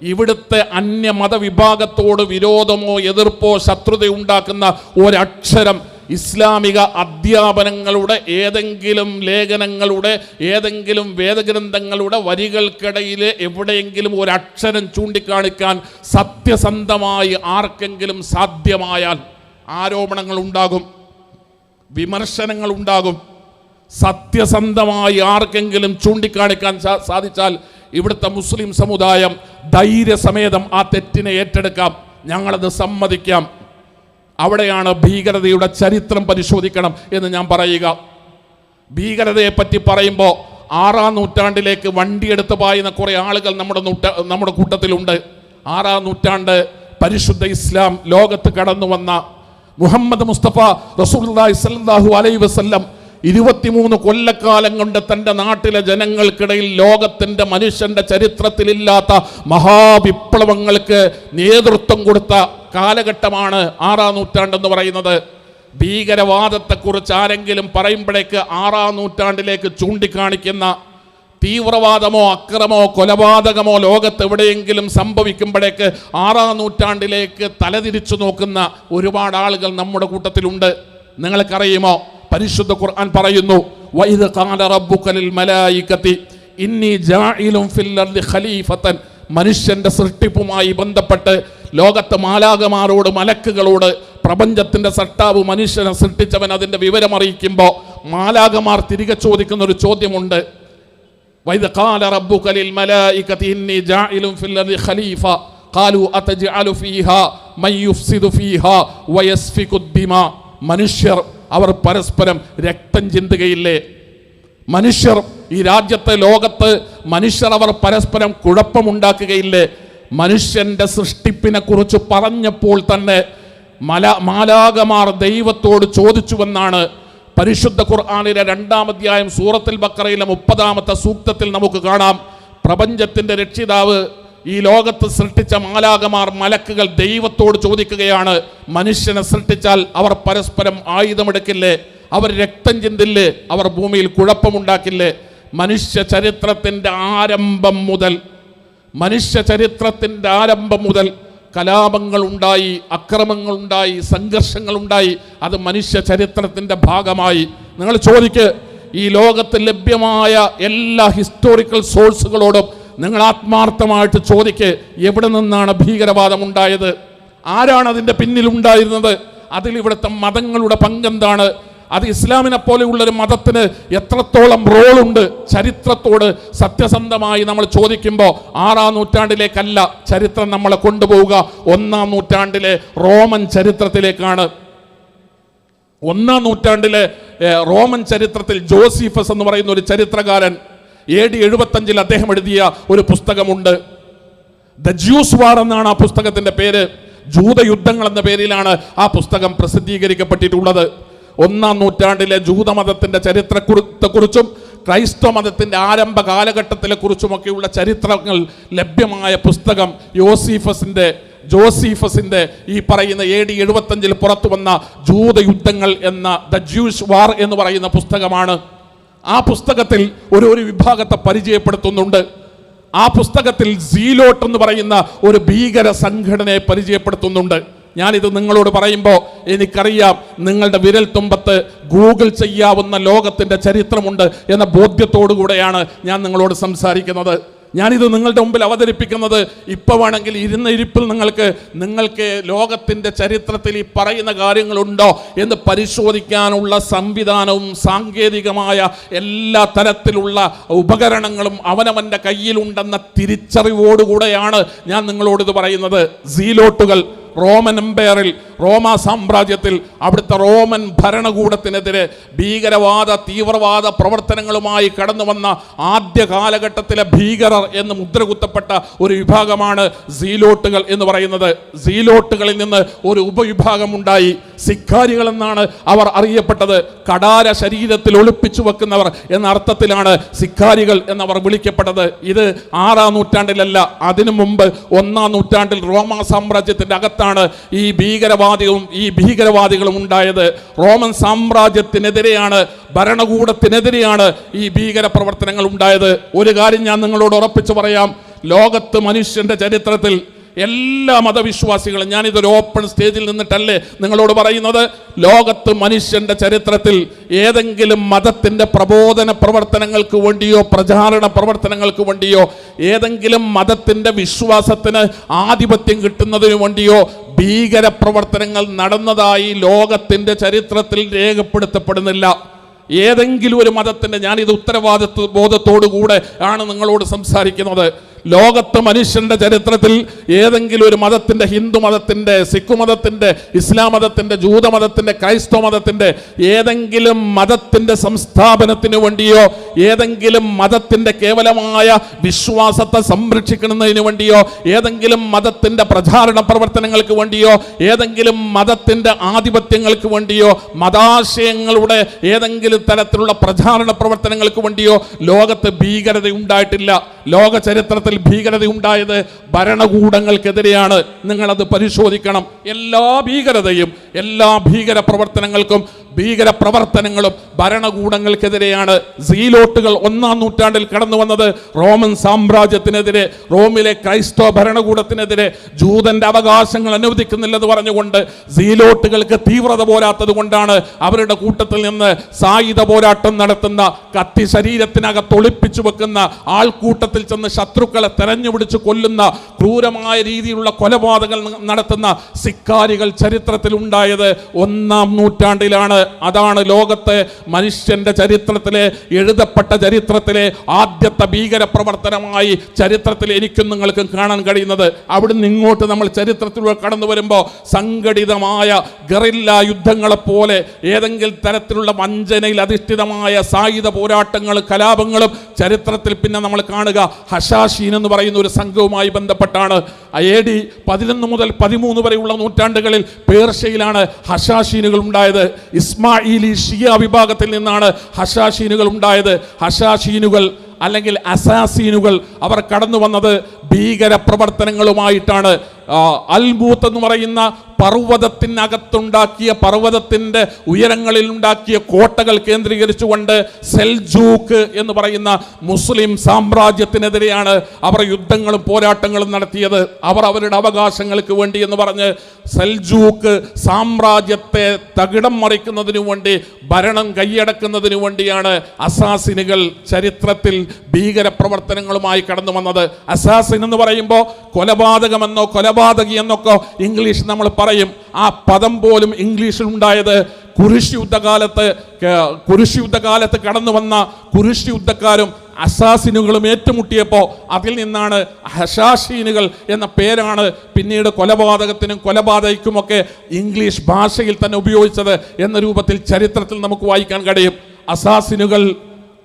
ഇവിടുത്തെ അന്യമതവിഭാഗത്തോട് വിരോധമോ എതിർപ്പോ ശത്രുത ഉണ്ടാക്കുന്ന ഒരക്ഷരം ഇസ്ലാമിക അധ്യാപനങ്ങളുടെ ഏതെങ്കിലും ലേഖനങ്ങളുടെ ഏതെങ്കിലും വേദഗ്രന്ഥങ്ങളുടെ വരികൾക്കിടയിൽ എവിടെയെങ്കിലും ഒരക്ഷരം ചൂണ്ടിക്കാണിക്കാൻ സത്യസന്ധമായി ആർക്കെങ്കിലും സാധ്യമായാൽ ആരോപണങ്ങൾ ഉണ്ടാകും, വിമർശനങ്ങൾ ഉണ്ടാകും. സത്യസന്ധമായി ആർക്കെങ്കിലും ചൂണ്ടിക്കാണിക്കാൻ സാധിച്ചാൽ ഇവിടുത്തെ മുസ്ലിം സമുദായം ധൈര്യസമേതം ആ തെറ്റിനെ ഏറ്റെടുക്കാം, ഞങ്ങളത് സമ്മതിക്കാം. അവിടെയാണ് ഭീകരതയുടെ ചരിത്രം പരിശോധിക്കണം എന്ന് ഞാൻ പറയുക. ഭീകരതയെ പറ്റി പറയുമ്പോൾ 6-ാം നൂറ്റാണ്ടിലേക്ക് വണ്ടിയെടുത്ത് പായുന്ന കുറേ ആളുകൾ നമ്മുടെ കൂട്ടത്തിലുണ്ട്. 6-ാം നൂറ്റാണ്ട് പരിശുദ്ധ ഇസ്ലാം ലോകത്ത് കടന്നു വന്ന മുഹമ്മദ് മുസ്തഫ റസൂലുള്ളാഹി സ്വല്ലല്ലാഹു അലൈഹി വസല്ലം 23 കൊല്ലക്കാലം കൊണ്ട് തൻ്റെ നാട്ടിലെ ജനങ്ങൾക്കിടയിൽ ലോകത്തിൻ്റെ മനുഷ്യന്റെ ചരിത്രത്തിലില്ലാത്ത മഹാവിപ്ലവങ്ങൾക്ക് നേതൃത്വം കൊടുത്ത കാലഘട്ടമാണ് 6-ാം നൂറ്റാണ്ടെന്ന് പറയുന്നത്. ഭീകരവാദത്തെക്കുറിച്ച് ആരെങ്കിലും പറയുമ്പോഴേക്ക് 6-ാം നൂറ്റാണ്ടിലേക്ക് ചൂണ്ടിക്കാണിക്കുന്ന തീവ്രവാദമോ അക്രമോ കൊലപാതകമോ ലോകത്ത് എവിടെയെങ്കിലും സംഭവിക്കുമ്പോഴേക്ക് 6-ാം നൂറ്റാണ്ടിലേക്ക് തലതിരിച്ചു നോക്കുന്ന ഒരുപാട് ആളുകൾ നമ്മുടെ കൂട്ടത്തിലുണ്ട്. നിങ്ങൾക്കറിയുമോ, പരിശുദ്ധ ഖുർആൻ പറയുന്നു, വഇദ് ഖാല റബ്ബുക ലിൽ മലായികതി ഇന്നി ജാഇലുൻ ഫിൽ അർദി ഖലീഫതൻ. മനുഷ്യന്റെ സൃഷ്ടിപ്പുമായി ബന്ധപ്പെട്ട് ലോകത്ത് മാലാകമാരോട് മലക്കുകളോട് പ്രപഞ്ചത്തിന്റെ സട്ടാവ് മനുഷ്യനെ സൃഷ്ടിച്ചവൻ അതിന്റെ വിവരം അറിയിക്കുമ്പോൾ മാലാകമാർ തിരികെ ചോദിക്കുന്ന ഒരു ചോദ്യമുണ്ട്. വഇദ് ഖാല റബ്ബുക ലിൽ മലായികതി ഇന്നി ജാഇലുൻ ഫിൽ അർദി ഖലീഫ ഖാലു അതജഅലു ഫീഹാ മൻ യുഫ്സിദു ഫീഹാ വയസ്ഫികു ദിമാ. മനുഷ്യർ അവർ പരസ്പരം രക്തം ചിന്തുകയില്ലേ? മനുഷ്യർ ഈ രാജ്യത്തെ ലോകത്ത് മനുഷ്യർ അവർ പരസ്പരം കുഴപ്പമുണ്ടാക്കുകയില്ലേ? മനുഷ്യന്റെ സൃഷ്ടിപ്പിനെ കുറിച്ച് പറഞ്ഞപ്പോൾ തന്നെ മാലാകമാർ ദൈവത്തോട് ചോദിച്ചുവെന്നാണ് പരിശുദ്ധ ഖുർആനിലെ 2-ാം അധ്യായം സൂറത്തുൽ ബഖറയിലെ 30-ാമത്തെ സൂക്തത്തിൽ നമുക്ക് കാണാം. പ്രപഞ്ചത്തിന്റെ രക്ഷിതാവ് ഈ ലോകത്ത് സൃഷ്ടിച്ച മാലാകമാർ മലക്കുകൾ ദൈവത്തോട് ചോദിക്കുകയാണ്, മനുഷ്യനെ സൃഷ്ടിച്ചാൽ അവർ പരസ്പരം ആയുധമെടുക്കില്ലേ? അവർ രക്തം ചിന്തില്ലേ? അവർ ഭൂമിയിൽ കുഴപ്പമുണ്ടാക്കില്ലേ? മനുഷ്യ ചരിത്രത്തിൻ്റെ ആരംഭം മുതൽ കലാപങ്ങളുണ്ടായി, അക്രമങ്ങളുണ്ടായി, സംഘർഷങ്ങളുണ്ടായി. അത് മനുഷ്യ ചരിത്രത്തിൻ്റെ ഭാഗമായി. നിങ്ങൾ ചോദിക്ക്, ഈ ലോകത്ത് ലഭ്യമായ എല്ലാ ഹിസ്റ്റോറിക്കൽ സോഴ്സുകളോടും നിങ്ങൾ ആത്മാർത്ഥമായിട്ട് ചോദിക്ക്, എവിടെ നിന്നാണ് ഭീകരവാദം ഉണ്ടായത്? ആരാണ് അതിൻ്റെ പിന്നിലുണ്ടായിരുന്നത്? അതിൽ ഇവിടുത്തെ മതങ്ങളുടെ പങ്കെന്താണ്? അത് ഇസ്ലാമിനെ പോലെയുള്ളൊരു മതത്തിന് എത്രത്തോളം റോളുണ്ട്? ചരിത്രത്തോട് സത്യസന്ധമായി നമ്മൾ ചോദിക്കുമ്പോൾ 6-ാം നൂറ്റാണ്ടിലേക്കല്ല ചരിത്രം നമ്മളെ കൊണ്ടുപോവുക, 1-ാം നൂറ്റാണ്ടിലെ റോമൻ ചരിത്രത്തിലേക്കാണ്. 1-ാം നൂറ്റാണ്ടിലെ റോമൻ ചരിത്രത്തിൽ ജോസീഫസ് എന്ന് പറയുന്ന ഒരു ചരിത്രകാരൻ AD 75 അദ്ദേഹം എഴുതിയ ഒരു പുസ്തകമുണ്ട്. ദ ജ്യൂസ് വാർ എന്നാണ് ആ പുസ്തകത്തിന്റെ പേര്. ജൂതയുദ്ധങ്ങൾ എന്ന പേരിലാണ് ആ പുസ്തകം പ്രസിദ്ധീകരിക്കപ്പെട്ടിട്ടുള്ളത്. 1-ാം നൂറ്റാണ്ടിലെ ജൂതമതത്തിന്റെ ചരിത്രത്തെക്കുറിച്ചും ക്രൈസ്തവ മതത്തിന്റെ ആരംഭ കാലഘട്ടത്തിലെ കുറിച്ചുമൊക്കെയുള്ള ചരിത്രങ്ങൾ ലഭ്യമായ പുസ്തകം ജോസീഫസിന്റെ ഈ പറയുന്ന AD 75 പുറത്തു വന്ന ജൂതയുദ്ധങ്ങൾ എന്ന ദ ജ്യൂസ് വാർ എന്ന് പറയുന്ന പുസ്തകമാണ്. ആ പുസ്തകത്തിൽ ഒരു വിഭാഗത്തെ പരിചയപ്പെടുത്തുന്നുണ്ട്. ആ പുസ്തകത്തിൽ സീലോട്ട് എന്ന് പറയുന്ന ഒരു ഭീകര സംഘടനയെ പരിചയപ്പെടുത്തുന്നുണ്ട്. ഞാനിത് നിങ്ങളോട് പറയുമ്പോൾ എനിക്കറിയാം നിങ്ങളുടെ വിരൽത്തുമ്പത്ത് ഗൂഗിൾ ചെയ്യാവുന്ന ലോകത്തിൻ്റെ ചരിത്രമുണ്ട് എന്ന ബോധ്യത്തോടു കൂടെയാണ് ഞാൻ നിങ്ങളോട് സംസാരിക്കുന്നത്. ഞാനിത് നിങ്ങളുടെ മുമ്പിൽ അവതരിപ്പിക്കുന്നത് ഇപ്പോൾ വേണമെങ്കിൽ ഇരുന്ന ഇരിപ്പിൽ നിങ്ങൾക്ക് ലോകത്തിൻ്റെ ചരിത്രത്തിൽ ഈ പറയുന്ന കാര്യങ്ങളുണ്ടോ എന്ന് പരിശോധിക്കാനുള്ള സംവിധാനവും സാങ്കേതികമായ എല്ലാ തരത്തിലുള്ള ഉപകരണങ്ങളും അവനവൻ്റെ കയ്യിലുണ്ടെന്ന തിരിച്ചറിവോടുകൂടെയാണ് ഞാൻ നിങ്ങളോടിത് പറയുന്നത്. സീലോട്ടുകൾ റോമൻ എംപയറിൽ, റോമാ സാമ്രാജ്യത്തിൽ അവിടുത്തെ റോമൻ ഭരണകൂടത്തിനെതിരെ ഭീകരവാദ തീവ്രവാദ പ്രവർത്തനങ്ങളുമായി കടന്നു വന്ന ആദ്യ കാലഘട്ടത്തിലെ ഭീകരർ എന്ന് മുദ്രകുത്തപ്പെട്ട ഒരു വിഭാഗമാണ് സീലോട്ടുകൾ എന്ന് പറയുന്നത്. സീലോട്ടുകളിൽ നിന്ന് ഒരു ഉപവിഭാഗം ഉണ്ടായി. സിക്കാരികൾ എന്നാണ് അവർ അറിയപ്പെട്ടത്. കടാര ശരീരത്തിൽ ഒളിപ്പിച്ചു വെക്കുന്നവർ എന്ന അർത്ഥത്തിലാണ് സിക്കാരികൾ എന്നവർ വിളിക്കപ്പെട്ടത്. ഇത് 6-ാം നൂറ്റാണ്ടിലല്ല, അതിനു മുമ്പ് 1-ാം നൂറ്റാണ്ടിൽ റോമാ സാമ്രാജ്യത്തിന്റെ അകത്താണ് ഈ ഭീകരവാദികളും ഉണ്ടായത്. റോമൻ സാമ്രാജ്യത്തിനെതിരെയാണ്, ഭരണകൂടത്തിനെതിരെയാണ് ഈ ഭീകര പ്രവർത്തനങ്ങൾ ഉണ്ടായത്. ഒരു കാര്യം ഞാൻ നിങ്ങളോട് ഉറപ്പിച്ചു പറയാം, ലോകത്ത് മനുഷ്യന്റെ ചരിത്രത്തിൽ എല്ലാ മതവിശ്വാസികളും, ഞാനിതൊരു ഓപ്പൺ സ്റ്റേജിൽ നിന്നിട്ടല്ലേ നിങ്ങളോട് പറയുന്നത്, ലോകത്ത് മനുഷ്യന്റെ ചരിത്രത്തിൽ ഏതെങ്കിലും മതത്തിന്റെ പ്രബോധന പ്രവർത്തനങ്ങൾക്ക് വേണ്ടിയോ പ്രചാരണ പ്രവർത്തനങ്ങൾക്ക് വേണ്ടിയോ ഏതെങ്കിലും മതത്തിന്റെ വിശ്വാസത്തിന് ആധിപത്യം കിട്ടുന്നതിന് വേണ്ടിയോ ഭീകര പ്രവർത്തനങ്ങൾ നടന്നതായി ലോകത്തിന്റെ ചരിത്രത്തിൽ രേഖപ്പെടുത്തപ്പെടുന്നില്ല. ഏതെങ്കിലും ഒരു മതത്തിന്റെ, ഞാനിത് ഉത്തരവാദിത്വ ബോധത്തോടുകൂടെ ആണ് നിങ്ങളോട് സംസാരിക്കുന്നത്. ലോകത്ത് മനുഷ്യന്റെ ചരിത്രത്തിൽ ഏതെങ്കിലും ഒരു മതത്തിന്റെ, ഹിന്ദു മതത്തിന്റെ, സിഖ് മതത്തിന്റെ, ഇസ്ലാം മതത്തിന്റെ, ജൂതമതത്തിന്റെ, ക്രൈസ്തവ മതത്തിന്റെ ഏതെങ്കിലും മതത്തിന്റെ സംസ്ഥാപനത്തിന് വേണ്ടിയോ ഏതെങ്കിലും മതത്തിന്റെ കേവലമായ വിശ്വാസത്തെ സംരക്ഷിക്കുന്നതിന് വേണ്ടിയോ ഏതെങ്കിലും മതത്തിന്റെ പ്രചാരണ പ്രവർത്തനങ്ങൾക്ക് വേണ്ടിയോ ഏതെങ്കിലും മതത്തിന്റെ ആധിപത്യങ്ങൾക്ക് വേണ്ടിയോ മതാശയങ്ങളുടെ ഏതെങ്കിലും തരത്തിലുള്ള പ്രചാരണ പ്രവർത്തനങ്ങൾക്ക് വേണ്ടിയോ ലോകത്ത് ഭീകരത ഉണ്ടായിട്ടില്ല. ലോക ചരിത്രത്തിൽ ഭീകരത ഉണ്ടായത് ഭരണകൂടങ്ങൾക്കെതിരെയാണ്. നിങ്ങളത് പരിശോധിക്കണം. എല്ലാ ഭീകരതയും എല്ലാ ഭീകര പ്രവർത്തനങ്ങൾക്കും ഭീകര പ്രവർത്തനങ്ങളും ഭരണകൂടങ്ങൾക്കെതിരെയാണ്. സീലോട്ടുകൾ 1-ാം നൂറ്റാണ്ടിൽ കടന്നു വന്നത് റോമൻ സാമ്രാജ്യത്തിനെതിരെ, റോമിലെ ക്രൈസ്തവ ഭരണകൂടത്തിനെതിരെ ജൂതന്റെ അവകാശങ്ങൾ അനുവദിക്കുന്നില്ലെന്ന് പറഞ്ഞുകൊണ്ട് സീലോട്ടുകൾക്ക് തീവ്രത പോരാത്തത് കൊണ്ടാണ് അവരുടെ കൂട്ടത്തിൽ നിന്ന് സായുധ പോരാട്ടം നടത്തുന്ന, കത്തി ശരീരത്തിനകത്ത് ഒളിപ്പിച്ചു വെക്കുന്ന, ആൾക്കൂട്ടത്തിൽ ചെന്ന് ശത്രുക്കളെ തെരഞ്ഞുപിടിച്ച് കൊല്ലുന്ന, ക്രൂരമായ രീതിയിലുള്ള കൊലപാതകങ്ങൾ നടത്തുന്ന സിക്കാരികൾ ചരിത്രത്തിൽ ഉണ്ടായത് 1-ാം നൂറ്റാണ്ടിലാണ്. അതാണ് ലോകത്തെ മനുഷ്യന്റെ ചരിത്രത്തിലെ, എഴുതപ്പെട്ട ചരിത്രത്തിലെ ആദ്യത്തെ ഭീകര പ്രവർത്തനമായി ചരിത്രത്തിൽ എനിക്കും നിങ്ങൾക്കും കാണാൻ കഴിയുന്നത്. അവിടുന്ന് ഇങ്ങോട്ട് നമ്മൾ ചരിത്രത്തിലൂടെ കടന്നു വരുമ്പോൾ സംഘടിതമായ ഗറില്ല യുദ്ധങ്ങളെപ്പോലെ ഏതെങ്കിലും തരത്തിലുള്ള വഞ്ചനയിൽ അധിഷ്ഠിതമായ സായുധ പോരാട്ടങ്ങളും കലാപങ്ങളും ചരിത്രത്തിൽ പിന്നെ നമ്മൾ കാണുക ഹഷാഷീൻ എന്ന് പറയുന്ന ഒരു സംഘവുമായി ബന്ധപ്പെട്ടാണ്. AD 11 മുതൽ 13 വരെയുള്ള നൂറ്റാണ്ടുകളിൽ പേർഷ്യയിലാണ് ഹഷാഷീനുകൾ ഉണ്ടായത്. ഇസ്മായിലി ഷിയ വിഭാഗത്തിൽ നിന്നാണ് ഹഷാഷീനുകൾ ഉണ്ടായത്. ഹഷാഷീനുകൾ അല്ലെങ്കിൽ അസാസീനുകൾ അവർ കടന്നു വന്നത് ഭീകര പ്രവർത്തനങ്ങളുമായിട്ടാണ്. അൽബൂത്ത് എന്ന് പറയുന്ന പർവ്വതത്തിനകത്തുണ്ടാക്കിയ, പർവ്വതത്തിൻ്റെ ഉയരങ്ങളിൽ ഉണ്ടാക്കിയ കോട്ടകൾ കേന്ദ്രീകരിച്ചുകൊണ്ട് സെൽജൂക്ക് എന്ന് പറയുന്ന മുസ്ലിം സാമ്രാജ്യത്തിനെതിരെയാണ് അവർ യുദ്ധങ്ങളും പോരാട്ടങ്ങളും നടത്തിയത്. അവർ അവരുടെ അവകാശങ്ങൾക്ക് വേണ്ടി എന്ന് പറഞ്ഞ് സെൽജൂക്ക് സാമ്രാജ്യത്തെ തകിടം മറിക്കുന്നതിനു വേണ്ടി, ഭരണം കൈയടക്കുന്നതിനു വേണ്ടിയാണ് അസാസിനുകൾ ചരിത്രത്തിൽ ഭീകര പ്രവർത്തനങ്ങളുമായി കടന്നു വന്നത്. അസാസിൻ എന്ന് പറയുമ്പോൾ കൊലപാതകമെന്നോ കൊലപാതകി എന്നൊക്കെ ഇംഗ്ലീഷ് നമ്മൾ പറയും. ആ പദം പോലും ഇംഗ്ലീഷിൽ ഉണ്ടായത് കുരിശ് യുദ്ധകാലത്ത് കടന്നു വന്ന കുരിശ് യുദ്ധക്കാരും അസാസിനുകളും ഏറ്റുമുട്ടിയപ്പോൾ അതിൽ നിന്നാണ് ഹഷാഷീനുകൾ എന്ന പേരാണ് പിന്നീട് കൊലപാതകത്തിനും കൊലപാതകയ്ക്കുമൊക്കെ ഇംഗ്ലീഷ് ഭാഷയിൽ തന്നെ ഉപയോഗിച്ചത് എന്ന രൂപത്തിൽ ചരിത്രത്തിൽ നമുക്ക് വായിക്കാൻ കഴിയും.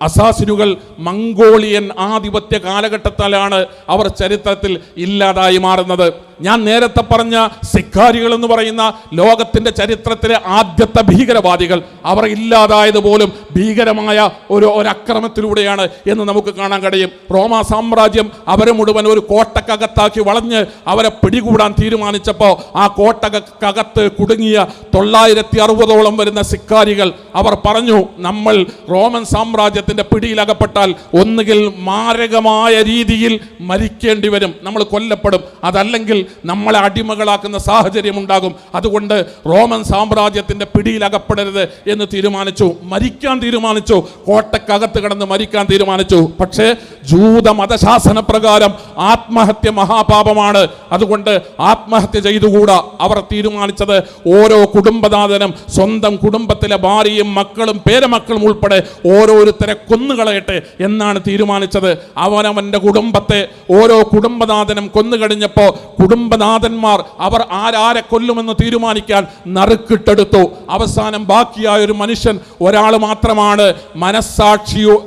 അസാസിനുകൾ മംഗോളിയൻ ആധിപത്യ കാലഘട്ടത്തിലാണ് അവർ ചരിത്രത്തിൽ ഇല്ലാതായി മാറുന്നത്. ഞാൻ നേരത്തെ പറഞ്ഞ സിക്കാരികൾ എന്ന് പറയുന്ന ലോകത്തിന്റെ ചരിത്രത്തിലെ ആദ്യത്തെ ഭീകരവാദികൾ അവർ ഇല്ലാതായത് പോലും ഭീകരമായ ഒരു അക്രമത്തിലൂടെയാണ് എന്ന് നമുക്ക് കാണാൻ കഴിയും. റോമാ സാമ്രാജ്യം അവരെ മുഴുവൻ ഒരു കോട്ടക്കകത്താക്കി വളഞ്ഞ് അവരെ പിടികൂടാൻ തീരുമാനിച്ചപ്പോൾ ആ കോട്ടക്കകത്ത് കുടുങ്ങിയ 960ഓളം വരുന്ന സിക്കാരികൾ അവർ പറഞ്ഞു, നമ്മൾ റോമൻ സാമ്രാജ്യത്തിന്റെ പിടിയിലകപ്പെട്ടാൽ ഒന്നുകിൽ മാരകമായ രീതിയിൽ മരിക്കേണ്ടി വരും, നമ്മൾ കൊല്ലപ്പെടും, അതല്ലെങ്കിൽ നമ്മളെ അടിമകളാക്കുന്ന സാഹചര്യം ഉണ്ടാകും. അതുകൊണ്ട് റോമൻ സാമ്രാജ്യത്തിന്റെ പിടിയിലകപ്പെടരുത് എന്ന് തീരുമാനിച്ചു. മരിക്കാൻ തീരുമാനിച്ചു, കോട്ടക്കകത്ത് കിടന്ന് മരിക്കാൻ തീരുമാനിച്ചു. പക്ഷേ ജൂത മതശാസന പ്രകാരം ആത്മഹത്യ മഹാപാപമാണ്. അതുകൊണ്ട് ആത്മഹത്യ ചെയ്തുകൂടാ. അവർ തീരുമാനിച്ചത് ഓരോ കുടുംബനാഥനും സ്വന്തം കുടുംബത്തിലെ ഭാര്യയും മക്കളും പേരമക്കളും ഉൾപ്പെടെ ഓരോരുത്തരെ കൊന്നുകളയട്ടെ എന്നാണ് തീരുമാനിച്ചത്. അവനവന്റെ കുടുംബത്തെ ഓരോ കുടുംബനാഥനും കൊന്നുകഴിഞ്ഞപ്പോൾ കുടുംബനാഥന്മാർ അവർ ആരാരെ കൊല്ലുമെന്ന് തീരുമാനിക്കാൻ നറുക്കിട്ടെടുത്തു. അവസാനം ബാക്കിയായ ഒരു മനുഷ്യൻ, ഒരാൾ മാത്രമാണ്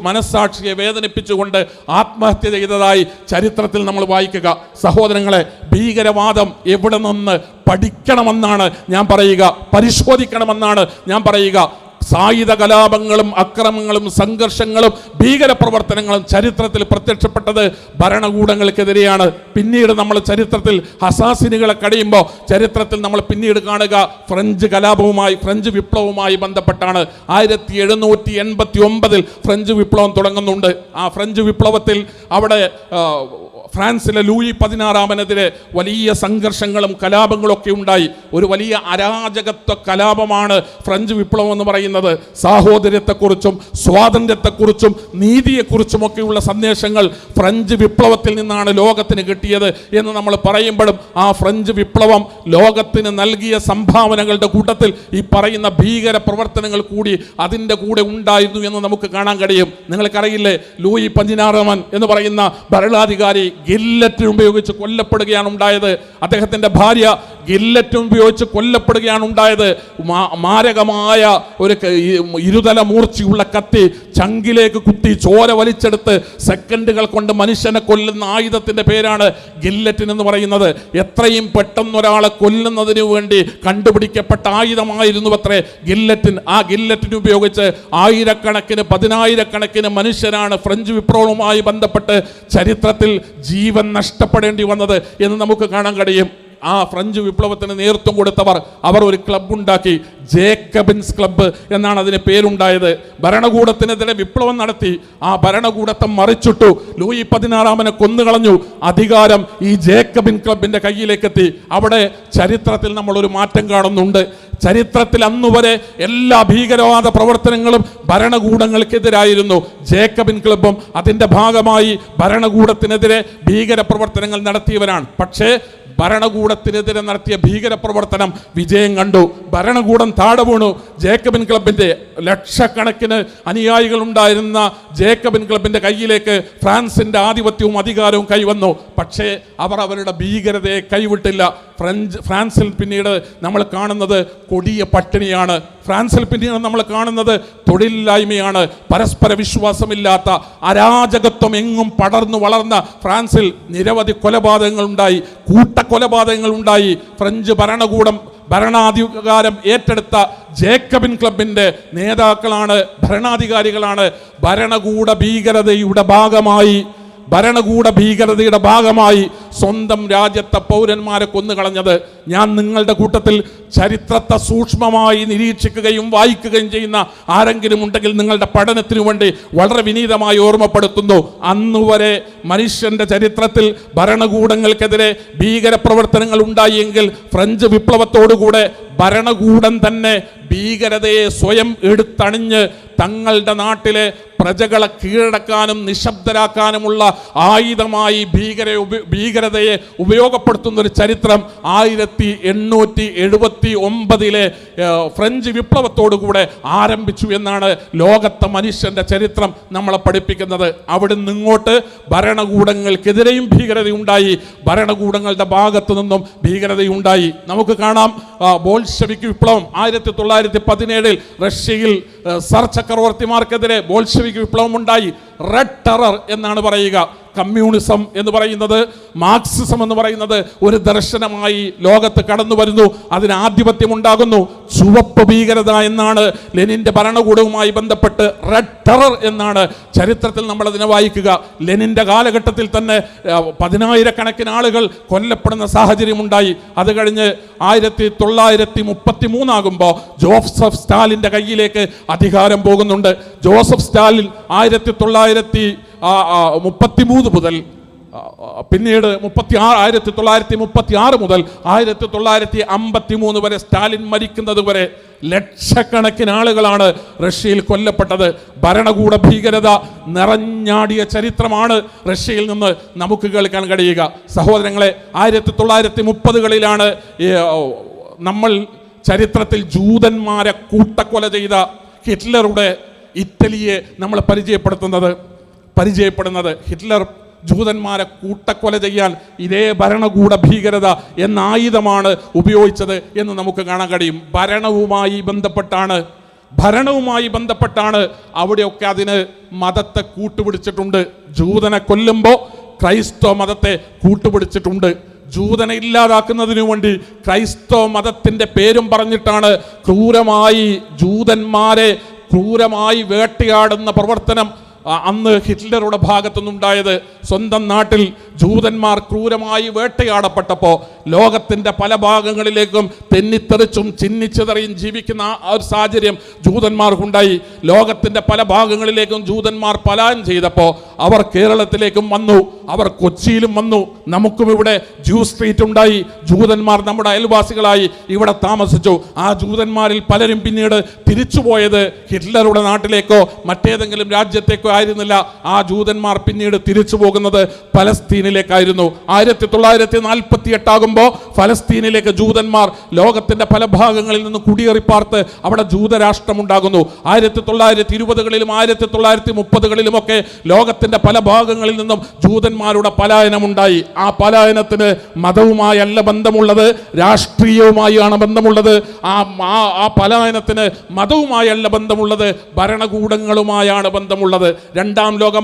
മനസ്സാക്ഷിയെ വേദനിപ്പിച്ചുകൊണ്ട് ആത്മഹത്യ ചെയ്തതായി ചരിത്രത്തിൽ നമ്മൾ വായിക്കുക. സഹോദരങ്ങളെ, ഭീകരവാദം എവിടെ നിന്ന് പഠിക്കണമെന്നാണ് ഞാൻ പറയുക, പരിശോധിക്കണമെന്നാണ് ഞാൻ പറയുക. സായുധ കലാപങ്ങളും അക്രമങ്ങളും സംഘർഷങ്ങളും ഭീകര പ്രവർത്തനങ്ങളും ചരിത്രത്തിൽ പ്രത്യക്ഷപ്പെട്ടത് ഭരണകൂടങ്ങൾക്കെതിരെയാണ്. പിന്നീട് നമ്മൾ ചരിത്രത്തിൽ ഹസാസിനുകളെ കഴിയുമ്പോൾ ചരിത്രത്തിൽ നമ്മൾ പിന്നീട് കാണുക ഫ്രഞ്ച് വിപ്ലവവുമായി ബന്ധപ്പെട്ടാണ്. 1789 ഫ്രഞ്ച് വിപ്ലവം തുടങ്ങുന്നുണ്ട്. ആ ഫ്രഞ്ച് വിപ്ലവത്തിൽ അവിടെ ഫ്രാൻസിലെ ലൂയി 16-നെതിരെ വലിയ സംഘർഷങ്ങളും കലാപങ്ങളും ഒക്കെ ഉണ്ടായി. ഒരു വലിയ അരാജകത്വ കലാപമാണ് ഫ്രഞ്ച് വിപ്ലവം എന്ന് പറയുന്നത്. സാഹോദര്യത്തെക്കുറിച്ചും സ്വാതന്ത്ര്യത്തെക്കുറിച്ചും നീതിയെക്കുറിച്ചുമൊക്കെയുള്ള സന്ദേശങ്ങൾ ഫ്രഞ്ച് വിപ്ലവത്തിൽ നിന്നാണ് ലോകത്തിന് കിട്ടിയത് എന്ന് നമ്മൾ പറയുമ്പോഴും ആ ഫ്രഞ്ച് വിപ്ലവം ലോകത്തിന് നൽകിയ സംഭാവനകളുടെ കൂട്ടത്തിൽ ഈ പറയുന്ന ഭീകര പ്രവർത്തനങ്ങൾ കൂടി അതിൻ്റെ കൂടെ ഉണ്ടായിരുന്നു എന്ന് നമുക്ക് കാണാൻ കഴിയും. നിങ്ങൾക്കറിയില്ലേ, ലൂയി 16 എന്ന് പറയുന്ന ഭരണാധികാരി ഗില്ലറ്റിൻ ഉപയോഗിച്ച് കൊല്ലപ്പെടുകയാണ് ഉണ്ടായത്. അദ്ദേഹത്തിൻ്റെ ഭാര്യ ഗില്ലറ്റിൻ ഉപയോഗിച്ച് കൊല്ലപ്പെടുകയാണ് ഉണ്ടായത്. മാരകമായ ഒരു ഇരുതല മൂർച്ചയുള്ള കത്തി ചങ്കിലേക്ക് കുത്തി ചോര വലിച്ചെടുത്ത് സെക്കൻഡുകൾ കൊണ്ട് മനുഷ്യനെ കൊല്ലുന്ന ആയുധത്തിൻ്റെ പേരാണ് ഗില്ലറ്റിൻ എന്ന് പറയുന്നത്. എത്രയും പെട്ടെന്ന് ഒരാളെ കൊല്ലുന്നതിന് വേണ്ടി കണ്ടുപിടിക്കപ്പെട്ട ആയുധമായിരുന്നു അത്രേ ഗില്ലറ്റിൻ. ആ ഗില്ലറ്റിൻ ഉപയോഗിച്ച് ആയിരക്കണക്കിന് പതിനായിരക്കണക്കിന് മനുഷ്യരാണ് ഫ്രഞ്ച് വിപ്ലവവുമായി ബന്ധപ്പെട്ട് ചരിത്രത്തിൽ ജീവൻ നഷ്ടപ്പെടേണ്ടി വന്നത് എന്ന് നമുക്ക് കാണാൻ കഴിയും. ആ ഫ്രഞ്ച് വിപ്ലവത്തിന് നേതൃത്വം കൊടുത്തവർ അവർ ഒരു ക്ലബ് ഉണ്ടാക്കി, ജേക്കബിൻസ് ക്ലബ്ബ് എന്നാണ് അതിന് പേരുണ്ടായത്. ഭരണകൂടത്തിനെതിരെ വിപ്ലവം നടത്തി ആ ഭരണകൂടത്തെ മറിച്ചിട്ടു. ലൂയി 16 കൊന്നുകളഞ്ഞു. അധികാരം ഈ ജേക്കബിൻ ക്ലബിന്റെ കയ്യിലേക്ക് എത്തി. അവിടെ ചരിത്രത്തിൽ നമ്മൾ ഒരു മാറ്റം കാണുന്നുണ്ട്. ചരിത്രത്തിൽ അന്നുവരെ എല്ലാ ഭീകരവാദ പ്രവർത്തനങ്ങളും ഭരണകൂടങ്ങൾക്കെതിരായിരുന്നു. ജേക്കബിൻ ക്ലബ്ബും അതിൻ്റെ ഭാഗമായി ഭരണകൂടത്തിനെതിരെ ഭീകര പ്രവർത്തനങ്ങൾ നടത്തിയവരാണ്. പക്ഷേ ഭരണകൂടത്തിനെതിരെ നടത്തിയ ഭീകര പ്രവർത്തനം വിജയം കണ്ടു. ഭരണകൂടം താഴെ വീണു. ജേക്കബിൻ ക്ലബിൻ്റെ ലക്ഷക്കണക്കിന് അനുയായികൾ ഉണ്ടായിരുന്ന ജേക്കബിൻ ക്ലബിൻ്റെ കയ്യിലേക്ക് ഫ്രാൻസിൻ്റെ ആധിപത്യവും അധികാരവും കൈവന്നു. പക്ഷേ അവർ അവരുടെ ഭീകരതയെ കൈവിട്ടില്ല. ഫ്രാൻസിൽ പിന്നീട് നമ്മൾ കാണുന്നത് കൊടിയ പട്ടിണിയാണ്. ഫ്രാൻസിൽ പിന്നീട് നമ്മൾ കാണുന്നത് തൊഴിലില്ലായ്മയാണ്. പരസ്പര വിശ്വാസമില്ലാത്ത അരാജകത്വം എങ്ങും പടർന്നു വളർന്ന ഫ്രാൻസിൽ നിരവധി കൊലപാതകങ്ങൾ ഉണ്ടായി, കൂട്ടക്കൊലപാതകങ്ങൾ ഉണ്ടായി. ഫ്രഞ്ച് ഭരണകൂടം ഭരണാധികാരം ഏറ്റെടുത്ത ജേക്കബിൻ ക്ലബിൻ്റെ നേതാക്കളാണ്, ഭരണാധികാരികളാണ് ഭരണകൂട ഭീകരതയുടെ ഭാഗമായി സ്വന്തം രാജ്യത്തെ പൗരന്മാരെ കൊന്നുകളഞ്ഞത്. ഞാൻ നിങ്ങളുടെ കൂട്ടത്തിൽ ചരിത്രത്തെ സൂക്ഷ്മമായി നിരീക്ഷിക്കുകയും വായിക്കുകയും ചെയ്യുന്ന ആരെങ്കിലും ഉണ്ടെങ്കിൽ നിങ്ങളുടെ പഠനത്തിനു വേണ്ടി വളരെ വിനീതമായി ഓർമ്മപ്പെടുത്തുന്നു. അന്നുവരെ മനുഷ്യന്റെ ചരിത്രത്തിൽ ഭരണകൂടങ്ങൾക്കെതിരെ ഭീകരപ്രവർത്തനങ്ങൾ ഉണ്ടായെങ്കിൽ ഫ്രഞ്ച് വിപ്ലവത്തോടുകൂടെ ഭരണകൂടം തന്നെ ഭീകരതയെ സ്വയം എടുത്തണിഞ്ഞ് തങ്ങളുടെ നാട്ടിലെ പ്രജകളെ കീഴടക്കാനും നിശബ്ദരാക്കാനുമുള്ള ആയുധമായി ഭീകരതയെ ഉപയോഗപ്പെടുത്തുന്ന ഒരു ചരിത്രം 1879 ഫ്രഞ്ച് വിപ്ലവത്തോടുകൂടെ ആരംഭിച്ചു എന്നാണ് ലോകത്തെ മനുഷ്യന്റെ ചരിത്രം നമ്മളെ പഠിപ്പിക്കുന്നത്. അവിടെ നിന്നിങ്ങോട്ട് ഭരണകൂടങ്ങൾക്കെതിരെയും ഭീകരതയുണ്ടായി, ഭരണകൂടങ്ങളുടെ ഭാഗത്തു നിന്നും ഭീകരതയുണ്ടായി. നമുക്ക് കാണാം ബോൾഷെവിക് വിപ്ലവം 1917 റഷ്യയിൽ സർ ചക്രവർത്തിമാർക്കെതിരെ ബോൾഷെവിക് വിപ്ലവം ഉണ്ടായി. റെഡ് ടെറർ എന്നാണ് പറയുക. കമ്മ്യൂണിസം എന്ന് പറയുന്നത്, മാർക്സിസം എന്ന് പറയുന്നത് ഒരു ദർശനമായി ലോകത്ത് കടന്നു വരുന്നു. അതിന് ആധിപത്യം ഉണ്ടാകുന്നു. ചുവപ്പ് ഭീകരത എന്നാണ് ലെനിന്റെ ഭരണകൂടവുമായി ബന്ധപ്പെട്ട് റെഡ് ടെറർ എന്നാണ് ചരിത്രത്തിൽ നമ്മൾ അതിനെ വായിക്കുക. ലെനിന്റെ കാലഘട്ടത്തിൽ തന്നെ 10,000-കണക്കിന് ആളുകൾ കൊല്ലപ്പെടുന്ന സാഹചര്യം ഉണ്ടായി. അത് കഴിഞ്ഞ് 1933 ആകുമ്പോൾ ജോസഫ് സ്റ്റാലിന്റെ കയ്യിലേക്ക് അധികാരം പോകുന്നുണ്ട്. ജോസഫ് സ്റ്റാലിൻ 1933 മുതൽ പിന്നീട് 1936 മുതൽ 1953 വരെ സ്റ്റാലിൻ മരിക്കുന്നത് വരെ ലക്ഷക്കണക്കിന് ആളുകളാണ് റഷ്യയിൽ കൊല്ലപ്പെട്ടത്. ഭരണകൂട ഭീകരത നിറഞ്ഞാടിയ ചരിത്രമാണ് റഷ്യയിൽ നിന്ന് നമുക്ക് കേൾക്കാൻ കഴിയുക. സഹോദരങ്ങളെ, 1930-കളിലാണ് നമ്മൾ ചരിത്രത്തിൽ ജൂതന്മാരെ കൂട്ടക്കൊല ചെയ്ത ഹിറ്റ്ലറുടെ ഇറ്റലിയെ നമ്മൾ പരിചയപ്പെടുന്നത്. ഹിറ്റ്ലർ ജൂതന്മാരെ കൂട്ടക്കൊല ചെയ്യാൻ ഇതേ ഭരണകൂട ഭീകരത എന്ന ആയുധമാണ് ഉപയോഗിച്ചത് എന്ന് നമുക്ക് കാണാൻ കഴിയും. ഭരണവുമായി ബന്ധപ്പെട്ടാണ് അവിടെയൊക്കെ അതിന് മതത്തെ കൂട്ടുപിടിച്ചിട്ടുണ്ട്. ജൂതനെ കൊല്ലുമ്പോൾ ക്രൈസ്തവ മതത്തെ കൂട്ടുപിടിച്ചിട്ടുണ്ട്. ജൂതനെ ഇല്ലാതാക്കുന്നതിനു വേണ്ടി ക്രൈസ്തവ മതത്തിൻ്റെ പേരും പറഞ്ഞിട്ടാണ് ജൂതന്മാരെ ക്രൂരമായി വേട്ടയാടുന്ന പ്രവർത്തനം അന്ന് ഹിറ്റ്ലറുടെ ഭാഗത്തുനിന്നുണ്ടായത്. സ്വന്തം നാട്ടിൽ ജൂതന്മാർ ക്രൂരമായി വേട്ടയാടപ്പെട്ടപ്പോൾ ലോകത്തിൻ്റെ പല ഭാഗങ്ങളിലേക്കും തെന്നിത്തെറിച്ചും ചിന്നിച്ചെറിയും ജീവിക്കുന്ന ആ ഒരു സാഹചര്യം ജൂതന്മാർക്കുണ്ടായി. ലോകത്തിൻ്റെ പല ഭാഗങ്ങളിലേക്കും ജൂതന്മാർ പലായനം ചെയ്തപ്പോൾ അവർ കേരളത്തിലേക്കും വന്നു, അവർ കൊച്ചിയിലും വന്നു. നമുക്കും ഇവിടെ ജൂ സ്ട്രീറ്റ് ഉണ്ടായി. ജൂതന്മാർ നമ്മുടെ അയൽവാസികളായി ഇവിടെ താമസിച്ചു. ആ ജൂതന്മാരിൽ പലരും പിന്നീട് തിരിച്ചുപോയത് ഹിറ്റ്ലറുടെ നാട്ടിലേക്കോ മറ്റേതെങ്കിലും രാജ്യത്തേക്കോ ആയിരുന്നില്ല. ആ ജൂതന്മാർ പിന്നീട് തിരിച്ചു പോകുന്നത് ഫലസ്തീനിലേക്കായിരുന്നു. 1948 ആകുമ്പോൾ ഫലസ്തീനിലേക്ക് ജൂതന്മാർ ലോകത്തിന്റെ പല ഭാഗങ്ങളിൽ നിന്ന് കുടിയേറിപ്പാർത്ത് അവിടെ ജൂതരാഷ്ട്രമുണ്ടാകുന്നു. 1920കളിലും 1930കളിലുമൊക്കെ ലോകത്തിന്റെ പല ഭാഗങ്ങളിൽ നിന്നും ജൂതന്മാരുടെ പലായനമുണ്ടായി. ആ പലായനത്തിന് മതവുമായല്ല ബന്ധമുള്ളത്, രാഷ്ട്രീയവുമായാണ് ബന്ധമുള്ളത്. ആ പലായനത്തിന് മതവുമായല്ല ബന്ധമുള്ളത്, ഭരണകൂടങ്ങളുമായാണ് ബന്ധമുള്ളത്. രണ്ടാം ലോക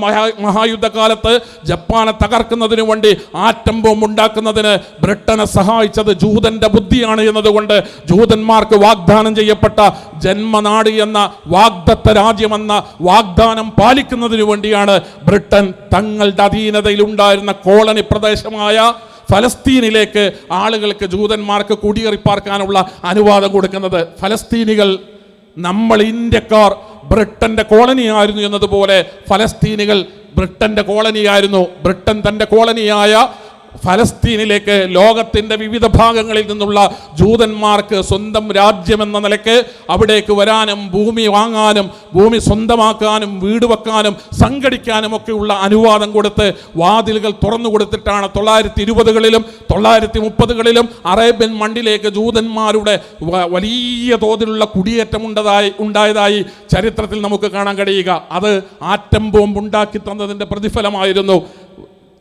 മഹായുദ്ധകാലത്ത് ജപ്പാനെ തകർക്കുന്നതിനു വേണ്ടി ആറ്റം ബോംബ് ഉണ്ടാക്കുന്നതിന് ബ്രിട്ടനെ സഹായിച്ചത് ജൂതന്റെ ബുദ്ധിയാണ് എന്നതുകൊണ്ട് ജൂതന്മാർക്ക് വാഗ്ദാനം ചെയ്യപ്പെട്ട ജന്മനാട് എന്ന വാഗ്ദത്ത രാജ്യമെന്ന വാഗ്ദാനം പാലിക്കുന്നതിനു വേണ്ടിയാണ് ബ്രിട്ടൻ തങ്ങളുടെ അധീനതയിൽ ഉണ്ടായിരുന്ന കോളനി പ്രദേശമായ ഫലസ്തീനിലേക്ക് ആളുകൾക്ക്, ജൂതന്മാർക്ക് കുടിയേറിപ്പാർക്കാനുള്ള അനുവാദം കൊടുക്കുന്നത്. ഫലസ്തീനികൾ, നമ്മൾ ഇന്ത്യക്കാർ ബ്രിട്ടന്റെ കോളനിയായിരുന്നു എന്നതുപോലെ ഫലസ്തീനികൾ ബ്രിട്ടന്റെ കോളനിയായിരുന്നു. ബ്രിട്ടൻ തൻ്റെ കോളനിയായ ഫലസ്തീനിലേക്ക് ലോകത്തിൻ്റെ വിവിധ ഭാഗങ്ങളിൽ നിന്നുള്ള ജൂതന്മാർക്ക് സ്വന്തം രാജ്യമെന്ന നിലയ്ക്ക് അവിടേക്ക് വരാനും ഭൂമി വാങ്ങാനും ഭൂമി സ്വന്തമാക്കാനും വീട് വെക്കാനും സംഘടിക്കാനും ഒക്കെയുള്ള അനുവാദം കൊടുത്ത് വാതിലുകൾ തുറന്നു കൊടുത്തിട്ടാണ് 1920കളിലും 1930കളിലും അറേബ്യൻ മണ്ണിലേക്ക് ജൂതന്മാരുടെ വലിയ തോതിലുള്ള കുടിയേറ്റം ഉണ്ടായതായി ചരിത്രത്തിൽ നമുക്ക് കാണാൻ കഴിയുക. അത് ആറ്റം ബോംബ് ഉണ്ടാക്കി തന്നതിൻ്റെ പ്രതിഫലമായിരുന്നു.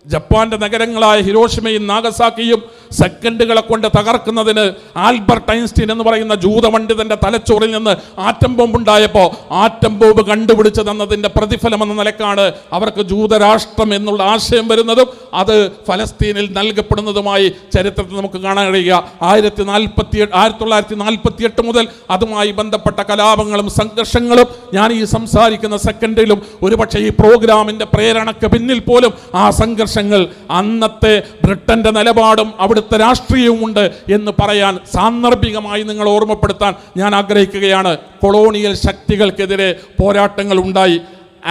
ജപ്പാന്റെ നഗരങ്ങളായ ഹിരോഷിമയും നാഗസാക്കിയും സെക്കൻഡുകളെ കൊണ്ട് തകർക്കുന്നതിന് ആൽബർട്ട് ഐൻസ്റ്റീൻ എന്ന് പറയുന്ന ജൂതപണ്ഡിതന്റെ തലച്ചോറിൽ നിന്ന് ആറ്റം ബോംബ് ഉണ്ടായപ്പോൾ ആറ്റം ബോംബ് കണ്ടുപിടിച്ചു തന്നതിൻ്റെ പ്രതിഫലം എന്ന നിലക്കാണ് അവർക്ക് ജൂതരാഷ്ട്രം എന്നുള്ള ആശയം വരുന്നതും അത് ഫലസ്തീനിൽ നൽകപ്പെടുന്നതുമായി ചരിത്രത്തിൽ നമുക്ക് കാണാൻ കഴിയുക. 1948 മുതൽ അതുമായി ബന്ധപ്പെട്ട കലാപങ്ങളും സംഘർഷങ്ങളും ഞാൻ ഈ സംസാരിക്കുന്ന സെക്കൻഡിലും ഒരുപക്ഷെ ഈ പ്രോഗ്രാമിന്റെ പ്രേരണയ്ക്ക് പിന്നിൽ പോലും ആ സംഘർഷങ്ങൾ, അന്നത്തെ ബ്രിട്ടന്റെ നിലപാടും അവിടുത്തെ രാഷ്ട്രീയവുമുണ്ട് എന്ന് പറയാൻ സാന്ദർഭികമായി നിങ്ങൾ ഓർമ്മപ്പെടുത്താൻ ഞാൻ ആഗ്രഹിക്കുകയാണ്. കൊളോണിയൽ ശക്തികൾക്കെതിരെ പോരാട്ടങ്ങൾ ഉണ്ടായി.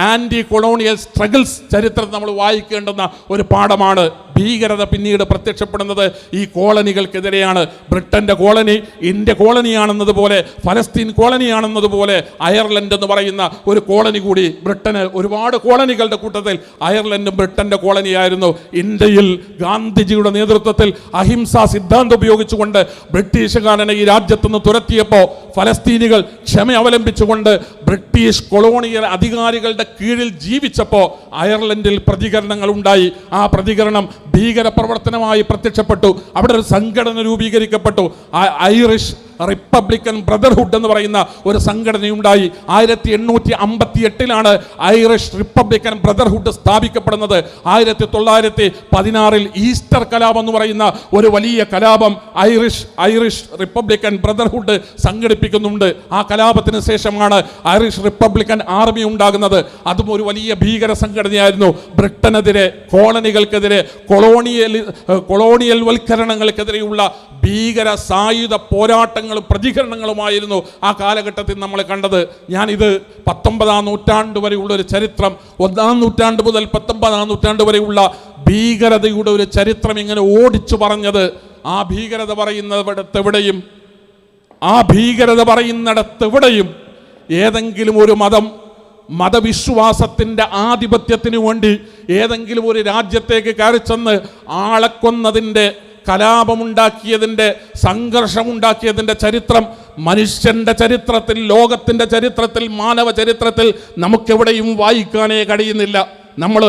ആൻറ്റി കൊളോണിയൽ സ്ട്രഗിൾസ് ചരിത്രത്തിൽ നമ്മൾ വായിക്കേണ്ടുന്ന ഒരു പാഠമാണ്. ഭീകരത പിന്നീട് പ്രത്യക്ഷപ്പെടുന്നത് ഈ കോളനികൾക്കെതിരെയാണ്. ബ്രിട്ടന്റെ കോളനി ഇന്ത്യ കോളനിയാണെന്നതുപോലെ ഫലസ്തീൻ കോളനിയാണെന്നതുപോലെ അയർലൻഡ് എന്ന് പറയുന്ന ഒരു കോളനി കൂടി, ബ്രിട്ടന് ഒരുപാട് കോളനികളുടെ കൂട്ടത്തിൽ അയർലൻഡും ബ്രിട്ടന്റെ കോളനിയായിരുന്നു. ഇന്ത്യയിൽ ഗാന്ധിജിയുടെ നേതൃത്വത്തിൽ അഹിംസാ സിദ്ധാന്തം ഉപയോഗിച്ചുകൊണ്ട് ബ്രിട്ടീഷുകാരനെ ഈ രാജ്യത്തു നിന്ന് തുരത്തിയപ്പോൾ ഫലസ്തീനികൾ ക്ഷമ അവലംബിച്ചുകൊണ്ട് ബ്രിട്ടീഷ് കൊളോണിയൽ അധികാരികളുടെ കീഴിൽ ജീവിച്ചപ്പോൾ അയർലൻഡിൽ പ്രതികരണങ്ങൾ ഉണ്ടായി. ആ പ്രതികരണം ഭീകര പ്രവർത്തനമായി പ്രത്യക്ഷപ്പെട്ടു. അവിടെ ഒരു സംഘടന രൂപീകരിക്കപ്പെട്ടു. ഐറിഷ് റിപ്പബ്ലിക്കൻ ബ്രദർഹുഡ് എന്ന് പറയുന്ന ഒരു സംഘടനയുണ്ടായി. 1858 ഐറിഷ് റിപ്പബ്ലിക്കൻ ബ്രദർഹുഡ് സ്ഥാപിക്കപ്പെടുന്നത്. 1916 ഈസ്റ്റർ കലാപം എന്ന് പറയുന്ന ഒരു വലിയ കലാപം ഐറിഷ് റിപ്പബ്ലിക്കൻ ബ്രദർഹുഡ് സംഘടിപ്പിക്കുന്നുണ്ട്. ആ കലാപത്തിന് ശേഷമാണ് ഐറിഷ് റിപ്പബ്ലിക്കൻ ആർമി ഉണ്ടാകുന്നത്. അതും ഒരു വലിയ ഭീകര സംഘടനയായിരുന്നു. ബ്രിട്ടനെതിരെ, കോളനികൾക്കെതിരെ, കൊളോണിയൽ വൽക്കരണങ്ങൾക്കെതിരെയുള്ള ഭീകര സായുധ പോരാട്ടങ്ങളും പ്രതികരണങ്ങളുമായിരുന്നു ആ കാലഘട്ടത്തിൽ നമ്മൾ കണ്ടത്. ഞാനിത് 19ാം നൂറ്റാണ്ട് വരെയുള്ള ഒരു ചരിത്രം, 1ാം നൂറ്റാണ്ട് മുതൽ 19ാം നൂറ്റാണ്ട് വരെയുള്ള ഭീകരതയുടെ ഒരു ചരിത്രം ഇങ്ങനെ ഓടിച്ചു പറഞ്ഞത്, ആ ഭീകരത പറയുന്നിടത്തെവിടെയും ഏതെങ്കിലും ഒരു മതവിശ്വാസത്തിൻ്റെ ആധിപത്യത്തിന് വേണ്ടി ഏതെങ്കിലും ഒരു രാജ്യത്തേക്ക് കയറിച്ചെന്ന് ആളെ കൊന്നതിൻ്റെ, കലാപമുണ്ടാക്കിയതിൻ്റെ, സംഘർഷമുണ്ടാക്കിയതിൻ്റെ ചരിത്രം മനുഷ്യൻ്റെ ചരിത്രത്തിൽ, ലോകത്തിൻ്റെ ചരിത്രത്തിൽ, മാനവ ചരിത്രത്തിൽ നമുക്കെവിടെയും വായിക്കാനേ കഴിയുന്നില്ല. നമ്മൾ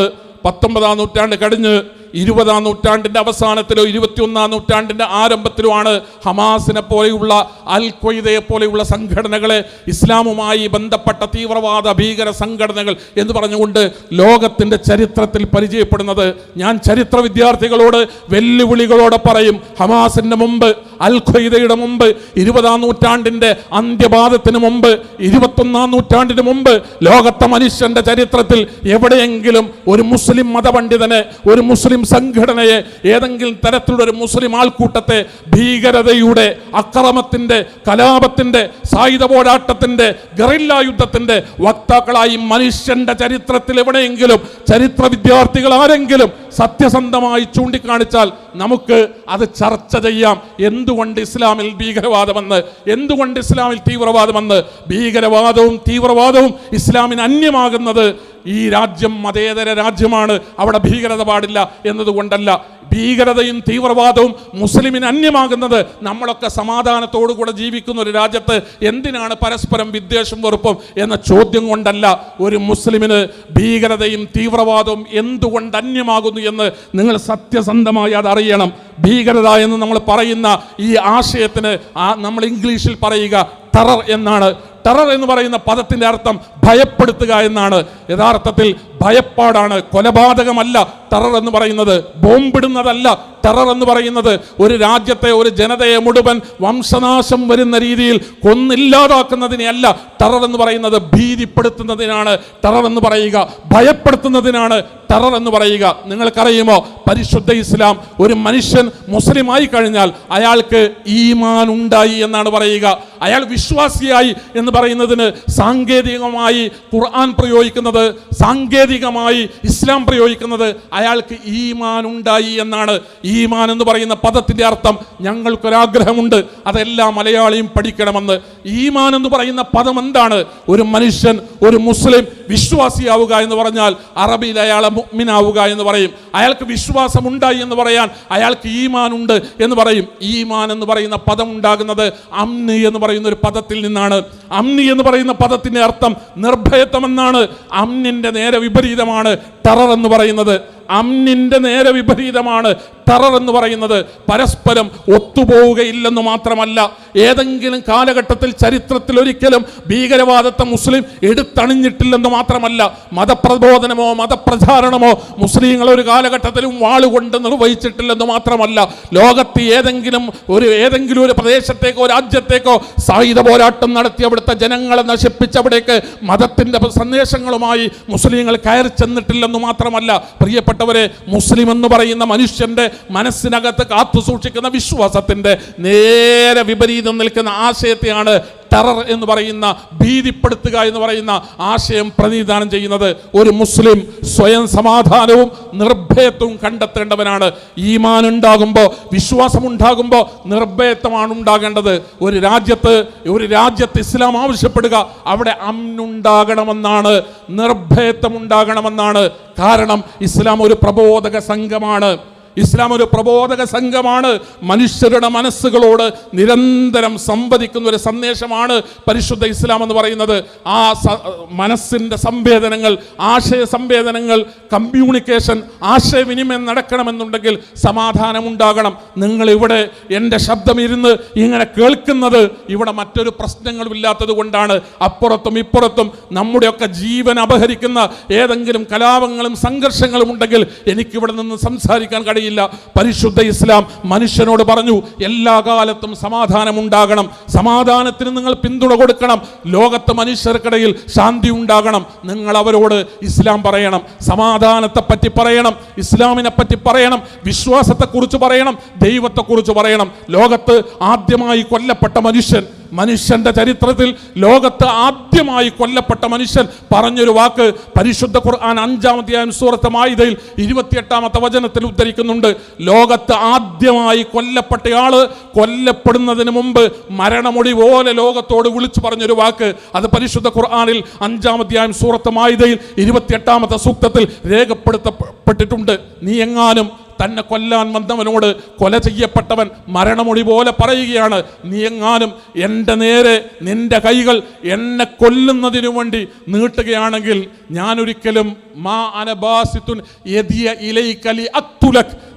19ാം നൂറ്റാണ്ട് കഴിഞ്ഞ് 20ാം നൂറ്റാണ്ടിൻ്റെ അവസാനത്തിലോ 21ാം നൂറ്റാണ്ടിൻ്റെ ആരംഭത്തിലോ ആണ് ഹമാസിനെ പോലെയുള്ള അൽ ഖ്വയ്ദയെ പോലെയുള്ള സംഘടനകളെ, ഇസ്ലാമുമായി ബന്ധപ്പെട്ട തീവ്രവാദ ഭീകര സംഘടനകൾ എന്ന് പറഞ്ഞുകൊണ്ട് ലോകത്തിൻ്റെ ചരിത്രത്തിൽ പരിചയപ്പെടുന്നത്. ഞാൻ ചരിത്ര വിദ്യാർത്ഥികളോട് വെല്ലുവിളികളോടെ പറയും, ഹമാസിൻ്റെ മുമ്പ് അൽ ഖ്വയ്ദയുടെ മുമ്പ് 20-ാം നൂറ്റാണ്ടിന്റെ അന്ത്യപാദത്തിന് മുമ്പ് 21-ാം നൂറ്റാണ്ടിന് മുമ്പ് ലോകത്തെ മനുഷ്യന്റെ ചരിത്രത്തിൽ എവിടെയെങ്കിലും ഒരു മുസ്ലിം മതപണ്ഡിതനെ, ഒരു മുസ്ലിം സംഘടനയെ, ഏതെങ്കിലും തരത്തിലുള്ള ഒരു മുസ്ലിം ആൾക്കൂട്ടത്തെ ഭീകരതയുടെ, അക്രമത്തിന്റെ, കലാപത്തിന്റെ, സായുധ പോരാട്ടത്തിന്റെ, ഗറില്ല യുദ്ധത്തിന്റെ വക്താക്കളായി മനുഷ്യന്റെ ചരിത്രത്തിൽ എവിടെയെങ്കിലും ചരിത്ര വിദ്യാർത്ഥികൾ ആരെങ്കിലും സത്യസന്ധമായി ചൂണ്ടിക്കാണിച്ചാൽ നമുക്ക് അത് ചർച്ച ചെയ്യാം. എന്തുകൊണ്ട് ഇസ്ലാമിൽ ഭീകരവാദമെന്ന്, എന്തുകൊണ്ട് ഇസ്ലാമിൽ തീവ്രവാദമെന്ന്. ഭീകരവാദവും തീവ്രവാദവും ഇസ്ലാമിന് അന്യമാകുന്നത് ഈ രാജ്യം മതേതര രാജ്യമാണ്, അവിടെ ഭീകരത പാടില്ല എന്നതുകൊണ്ടല്ല. ഭീകരതയും തീവ്രവാദവും മുസ്ലിമിന് അന്യമാകുന്നത് നമ്മളൊക്കെ സമാധാനത്തോടു കൂടെ ജീവിക്കുന്ന ഒരു രാജ്യത്ത് എന്തിനാണ് പരസ്പരം വിദ്വേഷം വെറുപ്പും എന്ന ചോദ്യം കൊണ്ടല്ല. ഒരു മുസ്ലിമിന് ഭീകരതയും തീവ്രവാദവും എന്തുകൊണ്ട് അന്യമാകുന്നു എന്ന് നിങ്ങൾ സത്യസന്ധമായി അതറിയണം. ഭീകരത എന്ന് നമ്മൾ പറയുന്ന ഈ ആശയത്തിന് നമ്മൾ ഇംഗ്ലീഷിൽ പറയുക ടെറർ എന്നാണ്. ടെറർ എന്ന് പറയുന്ന പദത്തിന്റെ അർത്ഥം ഭയപ്പെടുത്തുക എന്നാണ്. യഥാർത്ഥത്തിൽ ഭയപ്പാടാണ്, കൊലപാതകമല്ല ടെറർ എന്ന് പറയുന്നത്. ബോംബിടുന്നതല്ല ടെറർ എന്ന് പറയുന്നത്. ഒരു രാജ്യത്തെ, ഒരു ജനതയെ മുഴുവൻ വംശനാശം വരുന്ന രീതിയിൽ കൊന്നില്ലാതാക്കുന്നതിനെയല്ല ടെറർ എന്ന് പറയുന്നത്. ഭീതിപ്പെടുത്തുന്നതിനാണ് ടെറർ എന്ന് പറയുക, ഭയപ്പെടുത്തുന്നതിനാണ് ടെറർ എന്ന് പറയുക. നിങ്ങൾക്കറിയുമോ, പരിശുദ്ധ ഇസ്ലാം ഒരു മനുഷ്യൻ മുസ്ലിമായി കഴിഞ്ഞാൽ അയാൾക്ക് ഈമാൻ ഉണ്ടായി എന്നാണ് പറയുക. അയാൾ വിശ്വാസിയായി എന്ന് പറയുന്നതിന് സാങ്കേതികമായി ഖുർആൻ പ്രയോഗിക്കുന്നത്, സാങ്കേതികമായി ഇസ്ലാം പ്രയോഗിക്കുന്നത് അയാൾക്ക് ഈമാൻ ഉണ്ടായി എന്നാണ്. ഈമാൻ എന്ന് പറയുന്ന പദത്തിന്റെ അർത്ഥം ഞങ്ങൾക്കൊരാഗ്രഹമുണ്ട്, അതെല്ലാ മലയാളിയും പഠിക്കണമെന്ന്. ഈമാൻ എന്ന് പറയുന്ന പദം എന്താണ്? ഒരു മനുഷ്യൻ, ഒരു മുസ്ലിം വിശ്വാസിയാവുക എന്ന് പറഞ്ഞാൽ അറബിയിൽ അയാളെ മുഅ്മിനാവുക എന്ന് പറയും. അയാൾക്ക് വിശ്വാസം ഉണ്ടായി എന്ന് പറയാൻ അയാൾക്ക് ഈമാൻ ഉണ്ട് എന്ന് പറയും. ഈമാൻ എന്ന് പറയുന്ന പദം ഉണ്ടാകുന്നത് അംന് എന്ന് പറയുന്ന ഒരു പദത്തിൽ നിന്നാണ്. അംനി എന്ന് പറയുന്ന പദത്തിന്റെ അർത്ഥം നിർഭയത്വം എന്നാണ്. അംനിന്റെ നേരെ വിപരീതമാണ് ടെറർ എന്ന് പറയുന്നത്. അംനിന്റെ നേരെ വിപരീതമാണ് ടെറർ എന്ന് പറയുന്നത്. പരസ്പരം ഒത്തുപോവുകയില്ലെന്ന് മാത്രമല്ല, ഏതെങ്കിലും കാലഘട്ടത്തിൽ ചരിത്രത്തിൽ ഒരിക്കലും ഭീകരവാദത്തെ മുസ്ലിം എടുത്തണിഞ്ഞിട്ടില്ലെന്ന് മാത്രമല്ല, മതപ്രബോധനമോ മതപ്രചാരണമോ മുസ്ലിങ്ങൾ ഒരു കാലഘട്ടത്തിലും വാളുകൊണ്ട് നിർവഹിച്ചിട്ടില്ലെന്ന് മാത്രമല്ല, ലോകത്ത് ഏതെങ്കിലും ഒരു പ്രദേശത്തേക്കോ രാജ്യത്തേക്കോ സായുധ പോരാട്ടം നടത്തി അവിടുത്തെ ജനങ്ങളെ നശിപ്പിച്ചവിടേക്ക് മതത്തിന്റെ സന്ദേശങ്ങളുമായി മുസ്ലിങ്ങൾ കയറി ചെന്നിട്ടില്ലെന്ന് മാത്രമല്ല, പ്രിയപ്പെട്ടവരെ, മുസ്ലിം എന്ന് പറയുന്ന മനുഷ്യന്റെ മനസ്സിനകത്ത് കാത്തു സൂക്ഷിക്കുന്ന വിശ്വാസത്തിന്റെ നേരെ വിപരീതം നിൽക്കുന്ന ആശയത്തെയാണ് ടെറർ എന്ന് പറയുന്ന, ഭീതിപ്പെടുത്തുക എന്ന് പറയുന്ന ആശയം പ്രതിനിധാനം ചെയ്യുന്നത്. ഒരു മുസ്ലിം സ്വയം സമാധാനവും നിർഭയത്വവും കണ്ടെത്തേണ്ടവനാണ്. ഈമാൻ ഉണ്ടാകുമ്പോൾ, വിശ്വാസം ഉണ്ടാകുമ്പോൾ നിർഭയത്വമാണ് ഉണ്ടാകേണ്ടത്. ഒരു രാജ്യത്ത് ഇസ്ലാം ആവശ്യപ്പെടുക അവിടെ അംനുണ്ടാകണമെന്നാണ്, നിർഭയത്വം ഉണ്ടാകണമെന്നാണ്. കാരണം ഇസ്ലാം ഒരു പ്രബോധക സംഘമാണ്. ഇസ്ലാം ഒരു പ്രബോധക സംഘമാണ്. മനുഷ്യരുടെ മനസ്സുകളോട് നിരന്തരം സംവദിക്കുന്ന ഒരു സന്ദേശമാണ് പരിശുദ്ധ ഇസ്ലാം എന്ന് പറയുന്നത്. ആ മനസ്സിൻ്റെ സംവേദനങ്ങൾ, ആശയ സംവേദനങ്ങൾ, കമ്മ്യൂണിക്കേഷൻ, ആശയവിനിമയം നടക്കണമെന്നുണ്ടെങ്കിൽ സമാധാനം ഉണ്ടാകണം. നിങ്ങൾ ഇവിടെ എൻ്റെ ശബ്ദം ഇരുന്ന് ഇങ്ങനെ കേൾക്കുന്നത് ഇവിടെ മറ്റൊരു പ്രശ്നങ്ങളും ഇല്ലാത്തത് കൊണ്ടാണ്. അപ്പുറത്തും ഇപ്പുറത്തും നമ്മുടെയൊക്കെ ജീവൻ അപഹരിക്കുന്ന ഏതെങ്കിലും കലാപങ്ങളും സംഘർഷങ്ങളും ഉണ്ടെങ്കിൽ എനിക്കിവിടെ നിന്ന് സംസാരിക്കാൻ കഴിയും. പരിശുദ്ധ ഇസ്ലാം മനുഷ്യനോട് പറഞ്ഞു, എല്ലാ കാലത്തും സമാധാനം ഉണ്ടാകണം, സമാധാനത്തിന് നിങ്ങൾ പിന്തുണ കൊടുക്കണം, ലോകത്ത് മനുഷ്യർക്കിടയിൽ ശാന്തി ഉണ്ടാകണം. നിങ്ങൾ അവരോട് ഇസ്ലാം പറയണം, സമാധാനത്തെ പറ്റി പറയണം, ഇസ്ലാമിനെ പറ്റി പറയണം, വിശ്വാസത്തെക്കുറിച്ച് പറയണം, ദൈവത്തെക്കുറിച്ച് പറയണം. ലോകത്ത് ആദ്യമായി കൊല്ലപ്പെട്ട മനുഷ്യന്റെ ചരിത്രത്തിൽ ലോകത്ത് ആദ്യമായി കൊല്ലപ്പെട്ട മനുഷ്യൻ പറഞ്ഞൊരു വാക്ക് പരിശുദ്ധ ഖുർആൻ 5-ാം അധ്യായം സൂറത്ത് മാഇദയിൽ 28-ാമത്തെ വചനത്തിൽ ഉദ്ധരിക്കുന്നുണ്ട്. ലോകത്ത് ആദ്യമായി കൊല്ലപ്പെട്ടയാള് കൊല്ലപ്പെടുന്നതിന് മുമ്പ് മരണമൊഴി പോലെ ലോകത്തോട് വിളിച്ചു പറഞ്ഞൊരു വാക്ക്, അത് പരിശുദ്ധ ഖുർആനിൽ 5-ാം അധ്യായം സൂറത്ത് മാഇദയിൽ 28-ാമത്തെ സൂക്തത്തിൽ രേഖപ്പെടുത്തപ്പെട്ടിട്ടുണ്ട്. നീ എങ്ങാനും തന്നെ കൊല്ലാൻ വന്നവനോട് കൊല ചെയ്യപ്പെട്ടവൻ മരണമൊഴി പോലെ പറയുകയാണ്, നീ എങ്ങാനും എൻ്റെ നേരെ നിന്റെ കൈകൾ എന്നെ കൊല്ലുന്നതിനു വേണ്ടി നീട്ടുകയാണെങ്കിൽ ഞാനൊരിക്കലും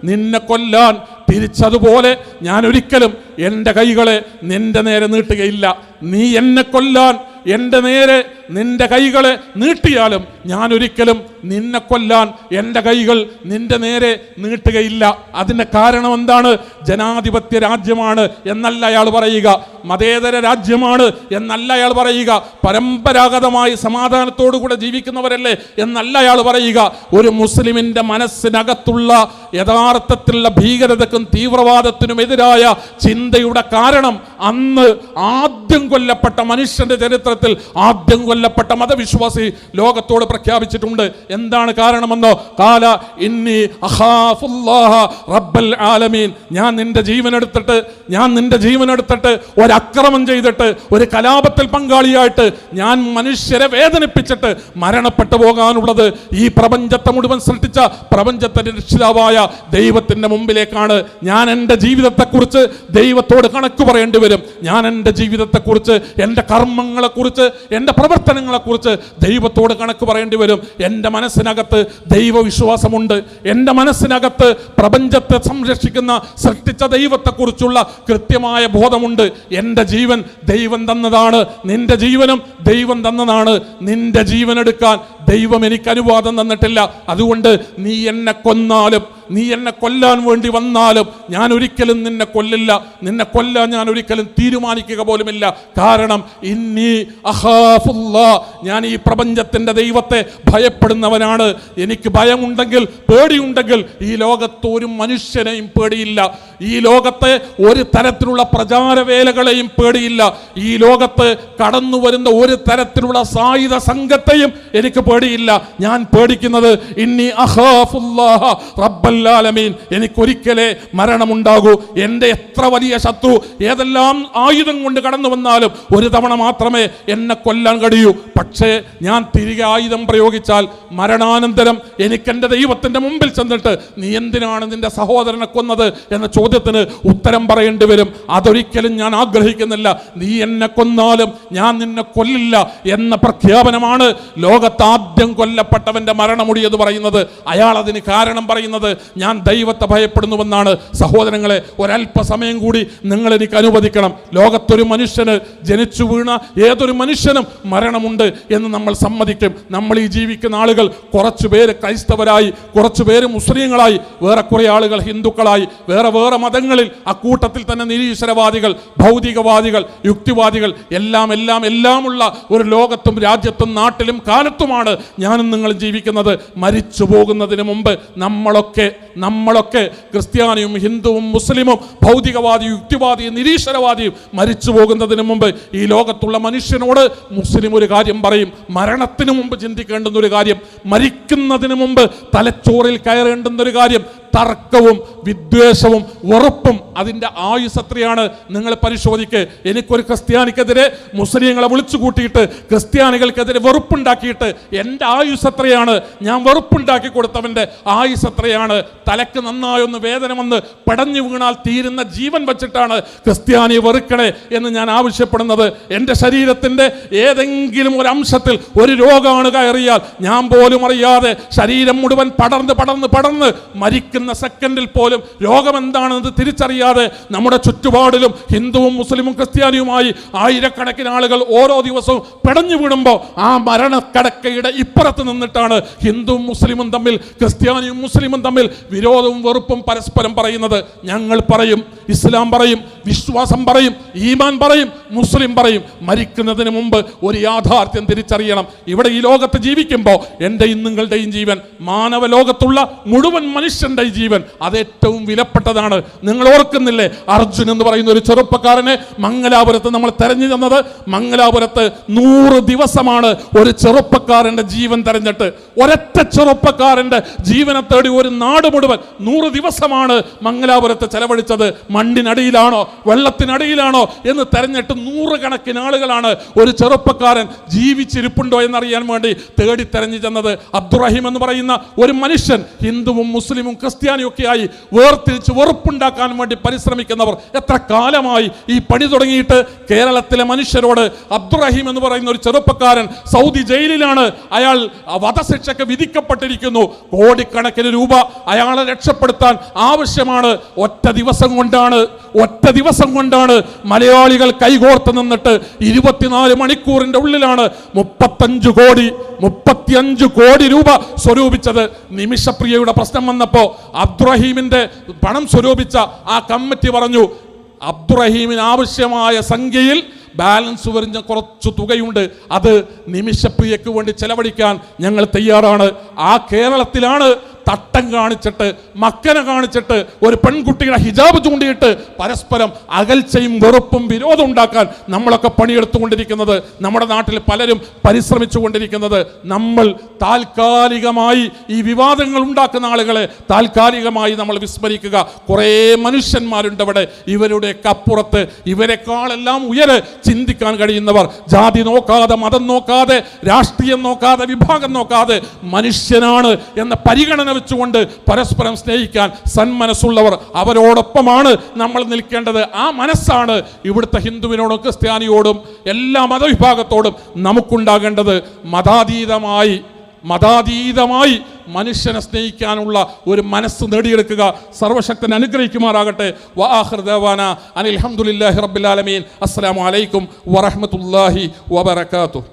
നിന്നെ കൊല്ലാൻ തിരിച്ചതുപോലെ ഞാനൊരിക്കലും എൻ്റെ കൈകളെ നിന്റെ നേരെ നീട്ടുകയില്ല. നീ എന്നെ കൊല്ലാൻ എൻ്റെ നേരെ നിന്റെ കൈകളെ നീട്ടിയാലും ഞാൻ ഒരിക്കലും നിന്നെ കൊല്ലാൻ എൻ്റെ കൈകൾ നിന്റെ നേരെ നീട്ടുകയില്ല. അതിൻ്റെ കാരണം എന്താണ്? ജനാധിപത്യ രാജ്യമാണ് എന്നല്ല അയാൾ പറയുക, മതേതര രാജ്യമാണ് എന്നല്ല അയാൾ പറയുക, പരമ്പരാഗതമായി സമാധാനത്തോടു കൂടെ ജീവിക്കുന്നവരല്ലേ എന്നല്ല അയാൾ പറയുക. ഒരു മുസ്ലിമിൻ്റെ മനസ്സിനകത്തുള്ള യഥാർത്ഥത്തിലുള്ള ഭീകരതക്കും തീവ്രവാദത്തിനും എതിരായ ചിന്തയുടെ കാരണം അന്ന് ആദ്യം കൊല്ലപ്പെട്ട മനുഷ്യന്റെ ചരിത്രത്തിൽ ആദ്യം കൊല്ലപ്പെട്ട മതവിശ്വാസി ലോകത്തോട് പ്രഖ്യാപിച്ചിട്ടുണ്ട്. എന്താണ് കാരണമെന്നോ? കാല ഇന്നി അഖാഫുല്ലാഹ റബ്ബൽ ആലമീൻ. ഞാൻ നിന്റെ ജീവനെടുത്തിട്ട് ഒരക്രമം ചെയ്തിട്ട് ഒരു കലാപത്തിൽ പങ്കാളിയായിട്ട് ഞാൻ മനുഷ്യരെ വേദനിപ്പിച്ചിട്ട് മരണപ്പെട്ടു പോകാനുള്ളത് ഈ പ്രപഞ്ചത്തെ മുഴുവൻ സൃഷ്ടിച്ച പ്രപഞ്ചത്തിന്റെ രക്ഷിതാവായ ദൈവത്തിന്റെ മുമ്പിലേക്കാണ്. ഞാൻ എൻ്റെ ജീവിതത്തെക്കുറിച്ച് ദൈവത്തോട് കണക്ക് പറയേണ്ടി വരും. ഞാൻ എൻ്റെ ജീവിതത്തെക്കുറിച്ച്, എൻ്റെ കർമ്മങ്ങളെക്കുറിച്ച്, എൻ്റെ പ്രവർത്തനങ്ങളെക്കുറിച്ച് ദൈവത്തോട് കണക്ക് പറയേണ്ടി വരും. എൻ്റെ മനസ്സിനകത്ത് ദൈവവിശ്വാസമുണ്ട്. എൻ്റെ മനസ്സിനകത്ത് പ്രപഞ്ചത്തെ സംരക്ഷിക്കുന്ന സൃഷ്ടിച്ച ദൈവത്തെക്കുറിച്ചുള്ള കൃത്യമായ ബോധമുണ്ട്. എൻ്റെ ജീവൻ ദൈവം തന്നതാണ്, നിന്റെ ജീവനും ദൈവം തന്നതാണ്. നിന്റെ ജീവൻ എടുക്കാൻ ദൈവം എനിക്ക് അനുവാദം തന്നിട്ടില്ല. അതുകൊണ്ട് നീ എന്നെ കൊന്നാലും, നീ എന്നെ കൊല്ലാൻ വേണ്ടി വന്നാലും ഞാൻ ഒരിക്കലും നിന്നെ കൊല്ലില്ല. നിന്നെ കൊല്ലാൻ ഞാൻ ഒരിക്കലും തീരുമാനിക്കുക പോലുമില്ല. കാരണം ഇന്നി അഖാഫുല്ലാ, ഞാൻ ഈ പ്രപഞ്ചത്തിന്റെ ദൈവത്തെ ഭയപ്പെടുന്നവനാണ്. എനിക്ക് ഭയമുണ്ടെങ്കിൽ, പേടിയുണ്ടെങ്കിൽ ഈ ലോകത്ത് ഒരു മനുഷ്യനെയും പേടിയില്ല. ഈ ലോകത്തെ ഒരു തരത്തിലുള്ള പ്രചാരവേലകളെയും പേടിയില്ല. ഈ ലോകത്ത് കടന്നു വരുന്ന ഒരു തരത്തിലുള്ള സായുധ സംഘത്തെയും എനിക്ക് പേടിയില്ല. ഞാൻ പേടിക്കുന്നത് ഇന്നി അഖാഫുല്ലാഹ റബ്ബൽ ആലമീൻ. എനിക്കൊരിക്കലേ മരണമുണ്ടാകൂ. എൻ്റെ എത്ര വലിയ ശത്രു ഏതെല്ലാം ആയുധം കൊണ്ട് കടന്നു വന്നാലും ഒരു തവണ മാത്രമേ എന്നെ കൊല്ലാൻ കഴിയൂ. പക്ഷേ ഞാൻ തിരികെ ആയുധം പ്രയോഗിച്ചാൽ മരണാനന്തരം എനിക്ക് എൻ്റെ ദൈവത്തിൻ്റെ മുമ്പിൽ ചെന്നിട്ട് നീ എന്തിനാണ് നിന്റെ സഹോദരനെ കൊന്നത് എന്ന ചോദ്യത്തിന് ഉത്തരം പറയേണ്ടി വരും. അതൊരിക്കലും ഞാൻ ആഗ്രഹിക്കുന്നില്ല. നീ എന്നെ കൊന്നാലും ഞാൻ നിന്നെ കൊല്ലില്ല എന്ന പ്രഖ്യാപനമാണ് ലോകത്ത് ആദ്യം കൊല്ലപ്പെട്ടവന്റെ മരണമുടി എന്ന് പറയുന്നത്. അയാൾ അതിന് കാരണം പറയുന്നത് ഞാൻ ദൈവത്തെ ഭയപ്പെടുന്നുവെന്നാണ്. സഹോദരങ്ങളെ, ഒരല്പസമയം കൂടി നിങ്ങൾ എനിക്ക് അനുവദിക്കണം. ലോകത്തൊരു മനുഷ്യന്, ജനിച്ചു വീണ ഏതൊരു മനുഷ്യനും മരണമുണ്ട് എന്ന് നമ്മൾ സമ്മതിക്കും. നമ്മൾ ഈ ജീവിക്കുന്ന ആളുകൾ കുറച്ചു പേര് ക്രൈസ്തവരായി, കുറച്ചു പേര് മുസ്ലിങ്ങളായി, വേറെ കുറെ ആളുകൾ ഹിന്ദുക്കളായി, വേറെ വേറെ മതങ്ങളിൽ, അക്കൂട്ടത്തിൽ തന്നെ നിരീശ്വരവാദികൾ, ഭൗതികവാദികൾ, യുക്തിവാദികൾ, എല്ലാമുള്ള ഒരു ലോകത്തും രാജ്യത്തും നാട്ടിലും കാലത്തുമാണ് ഞാനും നിങ്ങളും ജീവിക്കുന്നത്. മരിച്ചു പോകുന്നതിന് മുമ്പ് നമ്മളൊക്കെ ക്രിസ്ത്യാനിയും ഹിന്ദുവും മുസ്ലിമും ഭൗതികവാദിയും യുക്തിവാദിയും നിരീശ്വരവാദിയും മരിച്ചു പോകുന്നതിന് മുമ്പ് ഈ ലോകത്തുള്ള മനുഷ്യനോട് മുസ്ലിം ഒരു കാര്യം പറയും. മരണത്തിന് മുമ്പ് ചിന്തിക്കേണ്ടുന്ന ഒരു കാര്യം, മരിക്കുന്നതിന് മുമ്പ് തലച്ചോറിൽ കയറേണ്ടുന്ന ഒരു കാര്യം, തർക്കവും വിദ്വേഷവും വെറുപ്പും അതിൻ്റെ ആയുസ് എത്രയാണ് നിങ്ങൾ പരിശോധിക്ക്. എനിക്കൊരു ക്രിസ്ത്യാനിക്കെതിരെ മുസ്ലിങ്ങളെ വിളിച്ചു കൂട്ടിയിട്ട് ക്രിസ്ത്യാനികൾക്കെതിരെ വെറുപ്പുണ്ടാക്കിയിട്ട് എൻ്റെ ആയുസ് എത്രയാണ്? ഞാൻ വെറുപ്പുണ്ടാക്കി കൊടുത്തവൻ്റെ ആയുസ് എത്രയാണ്? തലക്ക് നന്നായൊന്ന് വേദന വന്ന് പടഞ്ഞു വീണാൽ തീരുന്ന ജീവൻ വച്ചിട്ടാണ് ക്രിസ്ത്യാനിയെ വെറുക്കണേ എന്ന് ഞാൻ ആവശ്യപ്പെടുന്നത്. എൻ്റെ ശരീരത്തിൻ്റെ ഏതെങ്കിലും ഒരു അംശത്തിൽ ഒരു രോഗമാണ് കയറിയാൽ ഞാൻ പോലും അറിയാതെ ശരീരം മുഴുവൻ പടർന്ന് മരിക്കുന്ന സെക്കൻഡിൽ പോലും രോഗം എന്താണെന്ന് തിരിച്ചറിയാതെ നമ്മുടെ ചുറ്റുപാടിലും ഹിന്ദുവും മുസ്ലിമും ക്രിസ്ത്യാനിയുമായി ആയിരക്കണക്കിന് ആളുകൾ ഓരോ ദിവസവും പിടഞ്ഞു വീഴുമ്പോൾ ആ മരണക്കടക്കയുടെ ഇപ്പുറത്ത് നിന്നിട്ടാണ് ഹിന്ദുവും മുസ്ലിമും തമ്മിൽ, ക്രിസ്ത്യാനിയും മുസ്ലിമും തമ്മിൽ വിരോധവും വെറുപ്പും പരസ്പരം പറയുന്നത്. ഞങ്ങൾ പറയും, ഇസ്ലാം പറയും, വിശ്വാസം പറയും, ഈമാൻ പറയും, മുസ്ലിം പറയും. മരിക്കുന്നതിന് മുമ്പ് ഒരു യാഥാർത്ഥ്യം തിരിച്ചറിയണം. ഇവിടെ ഈ ലോകത്ത് ജീവിക്കുമ്പോൾ എൻ്റെയും നിങ്ങളുടെയും ജീവൻ, മാനവ ലോകത്തുള്ള മുഴുവൻ മനുഷ്യൻ്റെ ജീവൻ, അത് ഏറ്റവും വിലപ്പെട്ടതാണ്. നിങ്ങൾ ഓർക്കുന്നില്ലേ, അർജുൻ എന്ന് പറയുന്ന ഒരു ചെറുപ്പക്കാരനെ മംഗലാപുരത്ത് നമ്മൾ തെരഞ്ഞു തന്നത്? മംഗലാപുരത്ത് 100 ദിവസമാണ് ഒരു ചെറുപ്പക്കാരൻ്റെ ജീവൻ തെരഞ്ഞിട്ട്. ഒരൊറ്റ ചെറുപ്പക്കാരൻ്റെ ജീവനെ തേടി ഒരു നാട് മുഴുവൻ 100 ദിവസമാണ് മംഗലാപുരത്ത് ചെലവഴിച്ചത്. മണ്ണിനടിയിലാണോ വെള്ളത്തിനടിയിലാണോ എന്ന് തെരഞ്ഞിട്ട് 100 കണക്കിന് ആളുകളാണ് ഒരു ചെറുപ്പക്കാരൻ ജീവിച്ചിരിപ്പുണ്ടോ എന്നറിയാൻ വേണ്ടി തേടി തെരഞ്ഞു ചെന്നത്. അബ്ദുറഹീം എന്ന് പറയുന്ന ഒരു മനുഷ്യൻ ഹിന്ദുവും മുസ്ലിമും ക്രിസ്ത്യാനിയും ഒക്കെയായി വേർതിരിച്ച് വെറുപ്പുണ്ടാക്കാൻ വേണ്ടി പരിശ്രമിക്കുന്നവർ എത്ര കാലമായി ഈ പണി തുടങ്ങിയിട്ട്? കേരളത്തിലെ മനുഷ്യരോട് അബ്ദുറഹീം എന്ന് പറയുന്ന ഒരു ചെറുപ്പക്കാരൻ സൗദി ജയിലിലാണ്. അയാൾ വധശിക്ഷയ്ക്ക് വിധിക്കപ്പെട്ടിരിക്കുന്നു. കോടിക്കണക്കിന് രൂപ അയാളെ രക്ഷപ്പെടുത്താൻ ആവശ്യമാണ്. ഒറ്റ ദിവസം ദിവസം കൊണ്ടാണ് മലയാളികൾ കൈകോർത്ത് നിന്നിട്ട് 24 മണിക്കൂറിന്റെ ഉള്ളിലാണ് 35 കോടി രൂപ സ്വരൂപിച്ചത്. നിമിഷപ്രിയയുടെ പ്രശ്നം വന്നപ്പോ അബ്ദുറഹീമിന്റെ പണം സ്വരൂപിച്ച ആ കമ്മിറ്റി പറഞ്ഞു, അബ്ദുറഹീമിന് ആവശ്യമായ സംഖ്യയിൽ ബാലൻസ് വരുന്ന കുറച്ചു തുകയുണ്ട്, അത് നിമിഷപ്രിയക്ക് വേണ്ടി ചെലവഴിക്കാൻ ഞങ്ങൾ തയ്യാറാണ്. ആ കേരളത്തിലാണ് തട്ടം കാണിച്ചിട്ട്, മക്കനെ കാണിച്ചിട്ട്, ഒരു പെൺകുട്ടിയുടെ ഹിജാബ് ചൂണ്ടിയിട്ട് പരസ്പരം അകൽച്ചയും വെറുപ്പും വിരോധം ഉണ്ടാക്കാൻ നമ്മളൊക്കെ പണിയെടുത്തുകൊണ്ടിരിക്കുന്നത്. നമ്മുടെ നാട്ടിൽ പലരും പരിശ്രമിച്ചു കൊണ്ടിരിക്കുന്നത്. നമ്മൾ താൽക്കാലികമായി ഈ വിവാദങ്ങൾ ഉണ്ടാക്കുന്ന ആളുകളെ താൽക്കാലികമായി നമ്മൾ വിസ്മരിക്കുക. കുറേ മനുഷ്യന്മാരുണ്ട് അവിടെ, ഇവരുടെയൊക്കെ അപ്പുറത്ത്, ഇവരെക്കാളെല്ലാം ഉയരെ ചിന്തിക്കാൻ കഴിയുന്നവർ, ജാതി നോക്കാതെ, മതം നോക്കാതെ, രാഷ്ട്രീയം നോക്കാതെ, വിഭാഗം നോക്കാതെ മനുഷ്യനാണ് എന്ന പരിഗണന വെച്ചുകൊണ്ട് പരസ്പരം സ്നേഹിക്കാൻ സന്മനസ്സുള്ളവർ, അവരോടൊപ്പമാണ് നമ്മൾ നിൽക്കേണ്ടത്. ആ മനസ്സാണ് ഇവിടുത്തെ ഹിന്ദുവിനോടും ക്രിസ്ത്യാനിയോടും എല്ലാ മതവിഭാഗത്തോടും നമുക്കുണ്ടാകേണ്ടത്. മതാതീതമായി മനുഷ്യനെ സ്നേഹിക്കാനുള്ള ഒരു മനസ്സ് നേടിയെടുക്കുക. സർവശക്തൻ അനുഗ്രഹിക്കുമാറാകട്ടെ. വആഖിറു ദഅവാനാ അനിൽ ഹംദുലില്ലാഹി റബ്ബിൽ ആലമീൻ. അസ്സലാമു അലൈക്കും വറഹ്മത്തുള്ളാഹി വബറകാതുഹു.